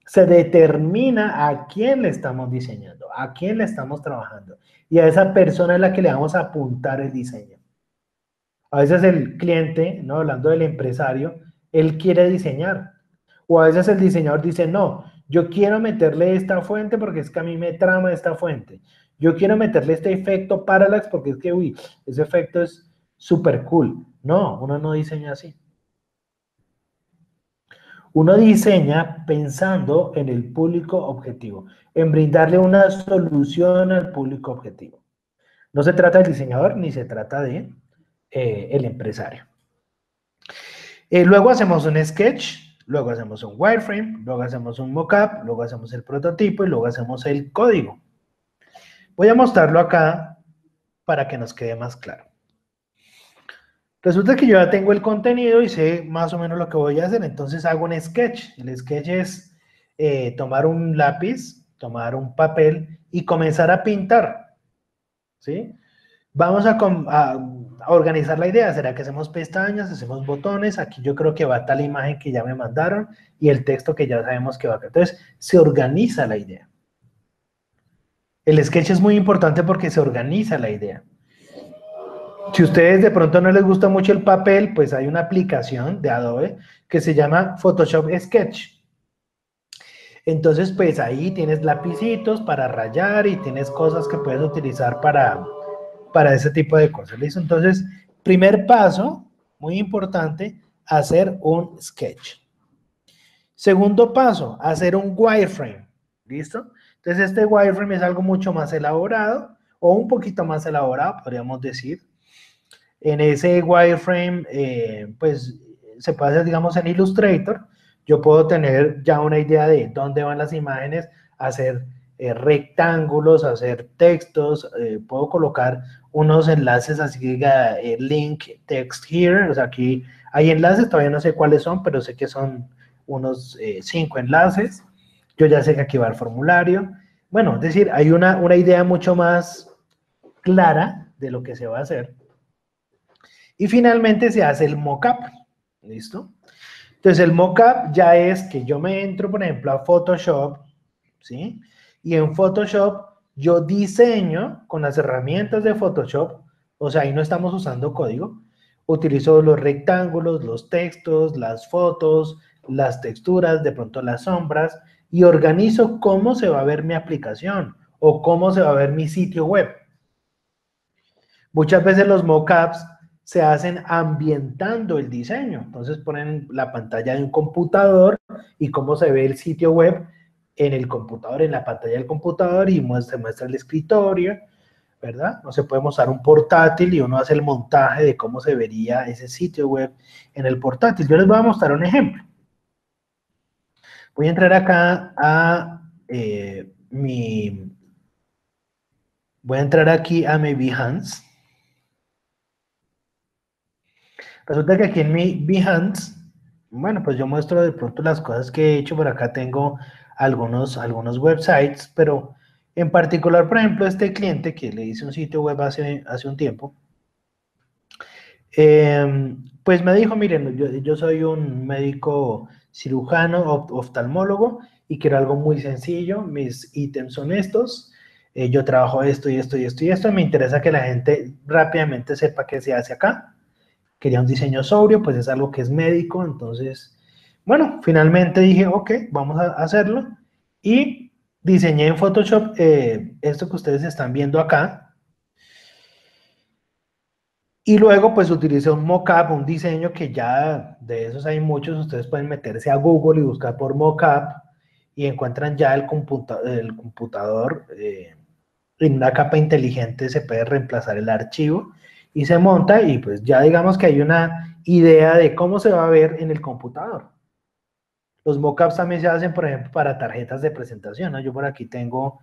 se determina a quién le estamos diseñando, a quién le estamos trabajando, y a esa persona es la que le vamos a apuntar el diseño. A veces el cliente, ¿no? Hablando del empresario, él quiere diseñar. O a veces el diseñador dice, no, yo quiero meterle esta fuente porque es que a mí me trama esta fuente. Yo quiero meterle este efecto parallax porque es que, uy, ese efecto es súper cool. No, uno no diseña así. Uno diseña pensando en el público objetivo, en brindarle una solución al público objetivo. No se trata del diseñador ni se trata de el empresario. Luego hacemos un sketch, luego hacemos un wireframe, luego hacemos un mockup, luego hacemos el prototipo y luego hacemos el código. Voy a mostrarlo acá para que nos quede más claro. Resulta que yo ya tengo el contenido y sé más o menos lo que voy a hacer, entonces hago un sketch. El sketch es tomar un lápiz, tomar un papel y comenzar a pintar, ¿sí? Vamos a organizar la idea. ¿Será que hacemos pestañas, hacemos botones? Aquí yo creo que va tal imagen que ya me mandaron y el texto que ya sabemos que va acá. Entonces, se organiza la idea. El sketch es muy importante porque se organiza la idea. Si a ustedes de pronto no les gusta mucho el papel, pues hay una aplicación de Adobe que se llama Photoshop Sketch. Entonces, pues ahí tienes lapicitos para rayar y tienes cosas que puedes utilizar para ese tipo de cosas, ¿listo? Entonces, primer paso, muy importante, hacer un sketch. Segundo paso, hacer un wireframe, ¿listo? Entonces, este wireframe es algo mucho más elaborado, o un poquito más elaborado, podríamos decir. En ese wireframe, pues, se puede hacer, digamos, en Illustrator. Yo puedo tener ya una idea de dónde van las imágenes, hacer rectángulos, hacer textos, puedo colocar unos enlaces así que diga link text here, o sea, aquí hay enlaces, todavía no sé cuáles son, pero sé que son unos 5 enlaces. Yo ya sé que aquí va el formulario. Bueno, es decir, hay una idea mucho más clara de lo que se va a hacer. Y finalmente se hace el mockup, ¿listo? Entonces el mockup ya es que yo me entro, por ejemplo, a Photoshop, ¿sí? Y en Photoshop yo diseño con las herramientas de Photoshop, o sea, ahí no estamos usando código, utilizo los rectángulos, los textos, las fotos, las texturas, de pronto las sombras, y organizo cómo se va a ver mi aplicación o cómo se va a ver mi sitio web. Muchas veces los mockups se hacen ambientando el diseño. Entonces ponen la pantalla de un computador y cómo se ve el sitio web en el computador, en la pantalla del computador y se muestra el escritorio, ¿verdad? No se puede mostrar un portátil y uno hace el montaje de cómo se vería ese sitio web en el portátil. Yo les voy a mostrar un ejemplo. Voy a entrar acá a voy a entrar aquí a mi Behance. Resulta que aquí en mi Behance, bueno, pues yo muestro de pronto las cosas que he hecho. Por acá tengo algunos websites, pero en particular, por ejemplo, este cliente que le hice un sitio web hace un tiempo, pues me dijo, miren, yo soy un médico cirujano, oftalmólogo, y quiero algo muy sencillo. Mis ítems son estos. Yo trabajo esto y esto y esto y esto. Me interesa que la gente rápidamente sepa qué se hace acá. Quería un diseño sobrio, pues es algo que es médico. Entonces, bueno, finalmente dije, ok, vamos a hacerlo. Y diseñé en Photoshop esto que ustedes están viendo acá. Y luego, pues utilicé un mockup, un diseño que ya de esos hay muchos. Ustedes pueden meterse a Google y buscar por mockup y encuentran ya el computador en una capa inteligente. Se puede reemplazar el archivo y se monta y pues ya digamos que hay una idea de cómo se va a ver en el computador. Los mockups también se hacen, por ejemplo, para tarjetas de presentación, ¿no? Yo por aquí tengo,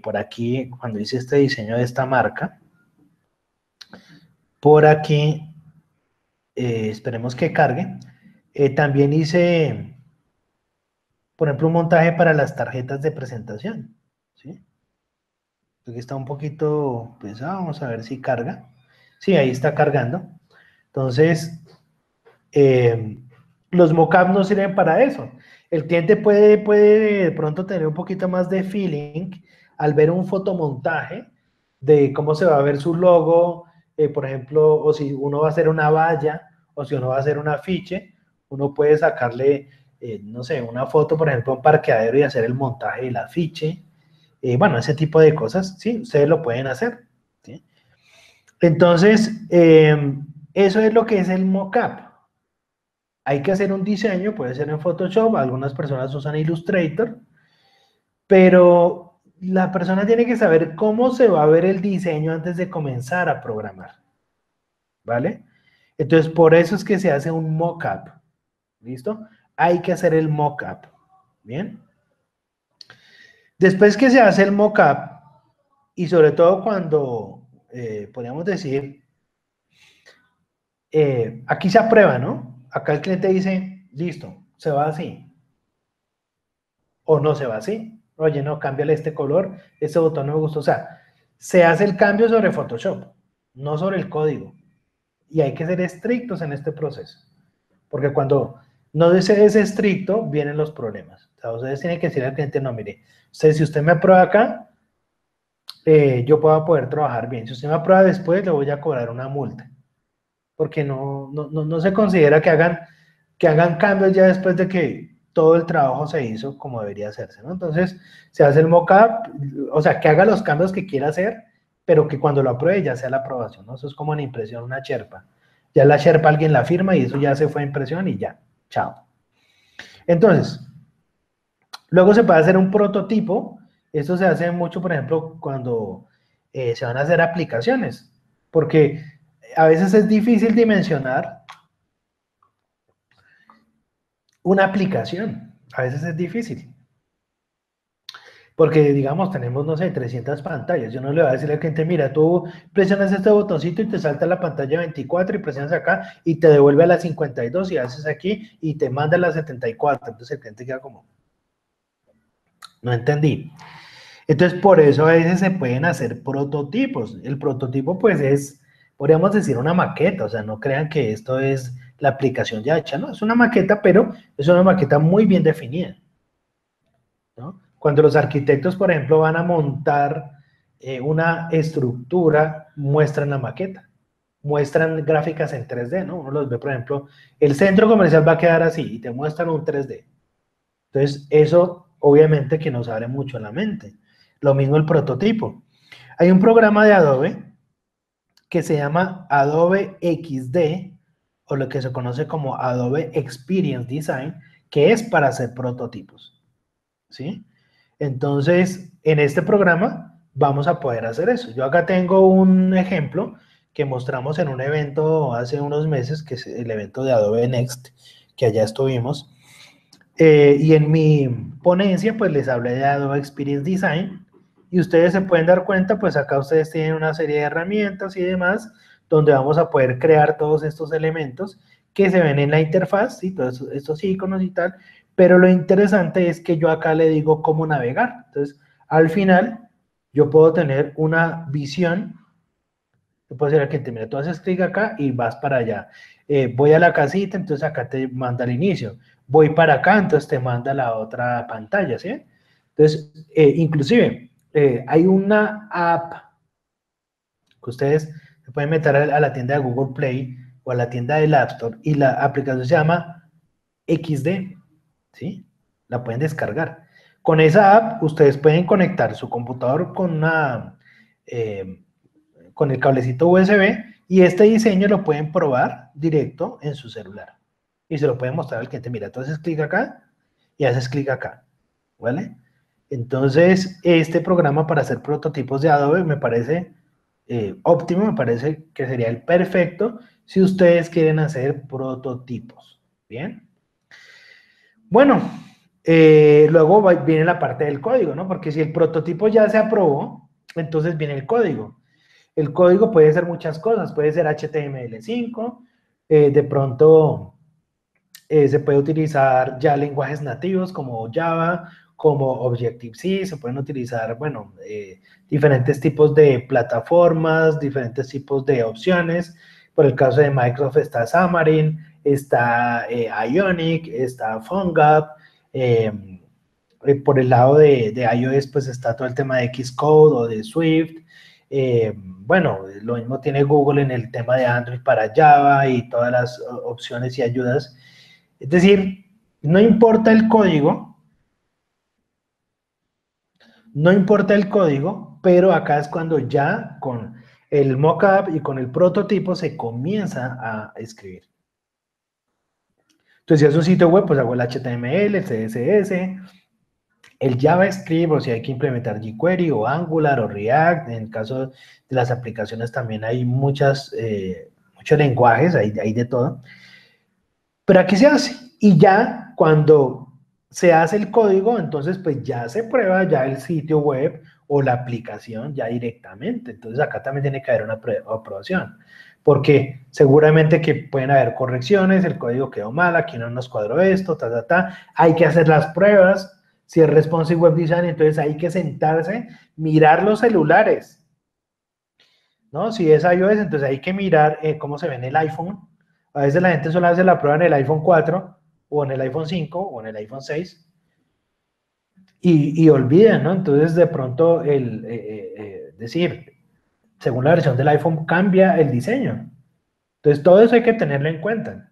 por aquí, cuando hice este diseño de esta marca, por aquí, esperemos que cargue, también hice, por ejemplo, un montaje para las tarjetas de presentación, ¿sí? Aquí está un poquito pesado, vamos a ver si carga. Sí, ahí está cargando. Entonces, los mockups no sirven para eso. El cliente puede de pronto tener un poquito más de feeling al ver un fotomontaje de cómo se va a ver su logo, por ejemplo, o si uno va a hacer una valla, o si uno va a hacer un afiche, uno puede sacarle, no sé, una foto, por ejemplo, a un parqueadero y hacer el montaje del afiche. Bueno, ese tipo de cosas, sí, ustedes lo pueden hacer, ¿sí? Entonces, eso es lo que es el mockup. Hay que hacer un diseño, puede ser en Photoshop, algunas personas usan Illustrator, pero la persona tiene que saber cómo se va a ver el diseño antes de comenzar a programar, ¿vale? Entonces, por eso es que se hace un mockup, ¿listo? Hay que hacer el mockup, ¿bien? Después que se hace el mockup, y sobre todo cuando, podríamos decir, aquí se aprueba, ¿no? Acá el cliente dice, listo, se va así, o no se va así. Oye, no, cámbiale este color, este botón no me gustó. O sea, se hace el cambio sobre Photoshop, no sobre el código. Y hay que ser estrictos en este proceso. Porque cuando no se es estricto, vienen los problemas. O sea, ustedes tienen que decir al cliente, no, mire, si usted me aprueba acá, yo puedo poder trabajar bien. Si usted me aprueba después, le voy a cobrar una multa. Porque no se considera que hagan cambios ya después de que todo el trabajo se hizo como debería hacerse, ¿no? Entonces, se hace el mock-up, o sea, que haga los cambios que quiera hacer, pero que cuando lo apruebe ya sea la aprobación, ¿no? Eso es como en impresión, una Sherpa. Ya la Sherpa alguien la firma y eso ya se fue a impresión y ya, chao. Entonces, luego se puede hacer un prototipo. Esto se hace mucho, por ejemplo, cuando se van a hacer aplicaciones, porque a veces es difícil dimensionar una aplicación. A veces es difícil. Porque, digamos, tenemos, no sé, 300 pantallas. Yo no le voy a decir al cliente, mira, tú presionas este botoncito y te salta la pantalla 24 y presionas acá y te devuelve a la 52 y haces aquí y te manda a la 74. Entonces el cliente queda como, no entendí. Entonces, por eso a veces se pueden hacer prototipos. El prototipo, pues, es, podríamos decir, una maqueta. O sea, no crean que esto es la aplicación ya hecha, ¿no? Es una maqueta, pero es una maqueta muy bien definida, ¿no? Cuando los arquitectos, por ejemplo, van a montar una estructura, muestran la maqueta, muestran gráficas en 3D, ¿no? Uno los ve, por ejemplo, el centro comercial va a quedar así y te muestran un 3D. Entonces, eso obviamente que nos abre mucho la mente. Lo mismo el prototipo. Hay un programa de Adobe que se llama Adobe XD, o lo que se conoce como Adobe Experience Design, que es para hacer prototipos, ¿sí? Entonces, en este programa vamos a poder hacer eso. Yo acá tengo un ejemplo que mostramos en un evento hace unos meses, que es el evento de Adobe Next, que allá estuvimos. Y en mi ponencia, pues les hablé de Adobe Experience Design. Y ustedes se pueden dar cuenta, pues acá ustedes tienen una serie de herramientas y demás, donde vamos a poder crear todos estos elementos que se ven en la interfaz, ¿sí? Todos estos iconos y tal. Pero lo interesante es que yo acá le digo cómo navegar. Entonces, al final, yo puedo tener una visión. Yo puedo decir al cliente, mira, tú haces clic acá y vas para allá. Voy a la casita, entonces acá te manda el inicio. Voy para acá, entonces te manda la otra pantalla, ¿sí? Entonces, inclusive, hay una app que ustedes se pueden meter a la tienda de Google Play o a la tienda del App Store y la aplicación se llama XD, ¿sí? La pueden descargar. Con esa app, ustedes pueden conectar su computador con el cablecito USB y este diseño lo pueden probar directo en su celular. Y se lo pueden mostrar al cliente. Mira, tú haces clic acá y haces clic acá, ¿vale? Entonces, este programa para hacer prototipos de Adobe me parece óptimo, me parece que sería el perfecto si ustedes quieren hacer prototipos, ¿bien? Bueno, luego viene la parte del código, ¿no? Porque si el prototipo ya se aprobó, entonces viene el código. El código puede ser muchas cosas, puede ser HTML5, de pronto se puede utilizar ya lenguajes nativos como Java, como Objective-C, se pueden utilizar, bueno, diferentes tipos de plataformas, diferentes tipos de opciones. Por el caso de Microsoft está Xamarin, está Ionic, está PhoneGap. Por el lado de iOS, pues está todo el tema de Xcode o de Swift. Bueno, lo mismo tiene Google en el tema de Android para Java y todas las opciones y ayudas. Es decir, no importa el código, pero acá es cuando ya con el mockup y con el prototipo se comienza a escribir. Entonces, si es un sitio web, pues hago el HTML, el CSS, el JavaScript, o si hay que implementar jQuery o Angular o React. En el caso de las aplicaciones también hay muchos lenguajes, hay de todo. Pero aquí se hace. Y ya cuando se hace el código, entonces pues ya se prueba ya el sitio web o la aplicación ya directamente. Entonces acá también tiene que haber una aprobación. Porque seguramente que pueden haber correcciones, el código quedó mal, aquí no nos cuadró esto, Hay que hacer las pruebas. Si es responsive web design, entonces hay que sentarse, mirar los celulares, ¿no? Si es iOS, entonces hay que mirar cómo se ve en el iPhone. A veces la gente solo hace la prueba en el iPhone 4, o en el iPhone 5, o en el iPhone 6, y olvidan, ¿no? Entonces, de pronto, decir, según la versión del iPhone, cambia el diseño. Entonces, todo eso hay que tenerlo en cuenta.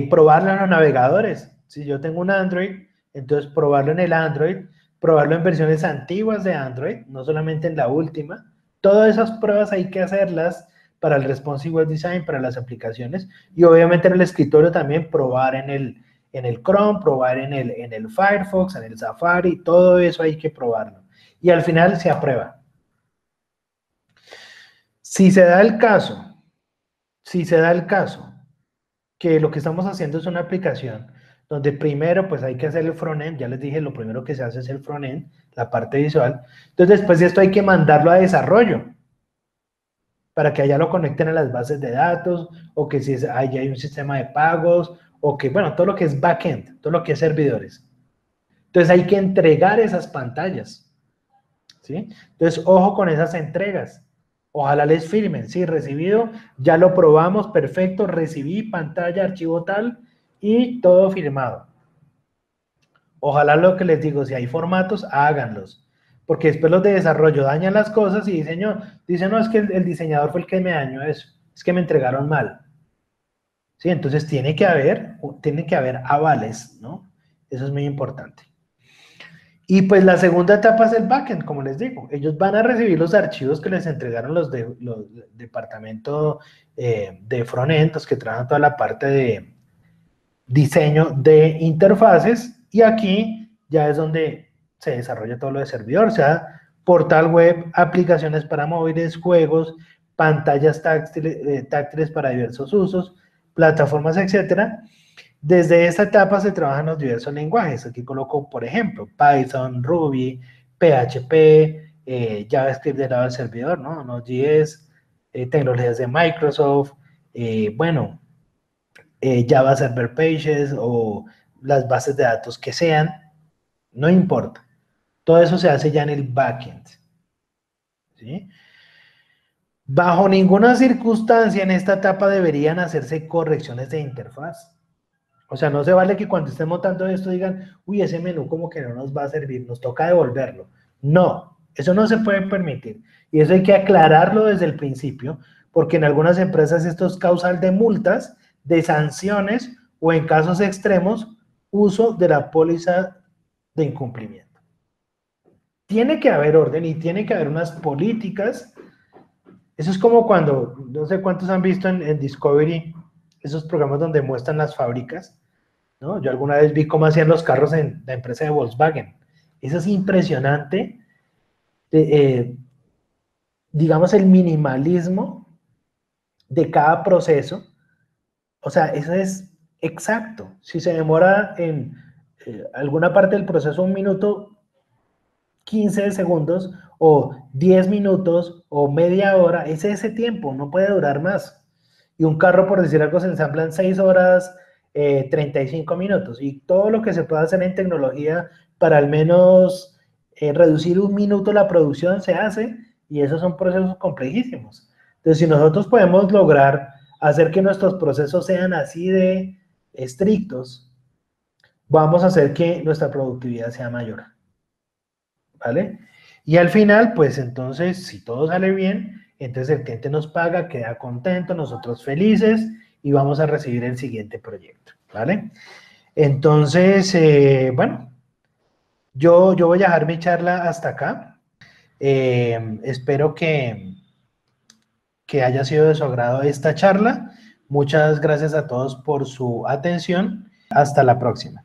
Probarlo en los navegadores. Si yo tengo un Android, entonces probarlo en el Android, probarlo en versiones antiguas de Android, no solamente en la última. Todas esas pruebas hay que hacerlas para el Responsive Web Design, para las aplicaciones, y obviamente en el escritorio también probar en el Chrome, probar en el Firefox, en el Safari, todo eso hay que probarlo. Y al final se aprueba. Si se da el caso que lo que estamos haciendo es una aplicación donde primero pues hay que hacer el frontend, ya les dije, lo primero que se hace es el frontend, la parte visual, entonces después de esto hay que mandarlo a desarrollo, para que allá lo conecten a las bases de datos, o que si allá hay un sistema de pagos, o que, bueno, todo lo que es backend, todo lo que es servidores. Entonces hay que entregar esas pantallas, ¿sí? Entonces, ojo con esas entregas. Ojalá les firmen, sí, recibido, ya lo probamos, perfecto, recibí pantalla, archivo tal, y todo firmado. Ojalá lo que les digo, si hay formatos, háganlos. Porque después los de desarrollo dañan las cosas y dicen, no, es que el diseñador fue el que me dañó eso, es que me entregaron mal. ¿Sí? Entonces tiene que haber avales, ¿no? Eso es muy importante. Y pues la segunda etapa es el backend, como les digo. Ellos van a recibir los archivos que les entregaron los departamento de frontend, los que trabajan toda la parte de diseño de interfaces, y aquí ya es donde se desarrolla todo lo de servidor, o sea, portal web, aplicaciones para móviles, juegos, pantallas táctiles para diversos usos, plataformas, etcétera. Desde esta etapa se trabajan los diversos lenguajes. Aquí coloco, por ejemplo, Python, Ruby, PHP, JavaScript del lado del servidor, ¿no? Node.js, tecnologías de Microsoft, bueno, Java Server Pages o las bases de datos que sean, no importa. Todo eso se hace ya en el backend, ¿sí? Bajo ninguna circunstancia en esta etapa deberían hacerse correcciones de interfaz. O sea, no se vale que cuando estén montando esto digan, uy, ese menú como que no nos va a servir, nos toca devolverlo. No, eso no se puede permitir. Y eso hay que aclararlo desde el principio, porque en algunas empresas esto es causal de multas, de sanciones o en casos extremos, uso de la póliza de incumplimiento. Tiene que haber orden y tiene que haber unas políticas. Eso es como cuando, no sé cuántos han visto en Discovery, esos programas donde muestran las fábricas, ¿no? Yo alguna vez vi cómo hacían los carros en la empresa de Volkswagen. Eso es impresionante. Digamos, el minimalismo de cada proceso. O sea, eso es exacto. Si se demora en alguna parte del proceso 1 minuto, 15 segundos, o 10 minutos, o media hora, es ese tiempo, no puede durar más. Y un carro, por decir algo, se ensambla en 6 horas, 35 minutos. Y todo lo que se pueda hacer en tecnología para al menos reducir 1 minuto la producción se hace, y esos son procesos complejísimos. Entonces, si nosotros podemos lograr hacer que nuestros procesos sean así de estrictos, vamos a hacer que nuestra productividad sea mayor. ¿Vale? Y al final, pues entonces, si todo sale bien, entonces el cliente nos paga, queda contento, nosotros felices y vamos a recibir el siguiente proyecto, ¿vale? Entonces, bueno, yo voy a dejar mi charla hasta acá. Espero que haya sido de su agrado esta charla. Muchas gracias a todos por su atención. Hasta la próxima.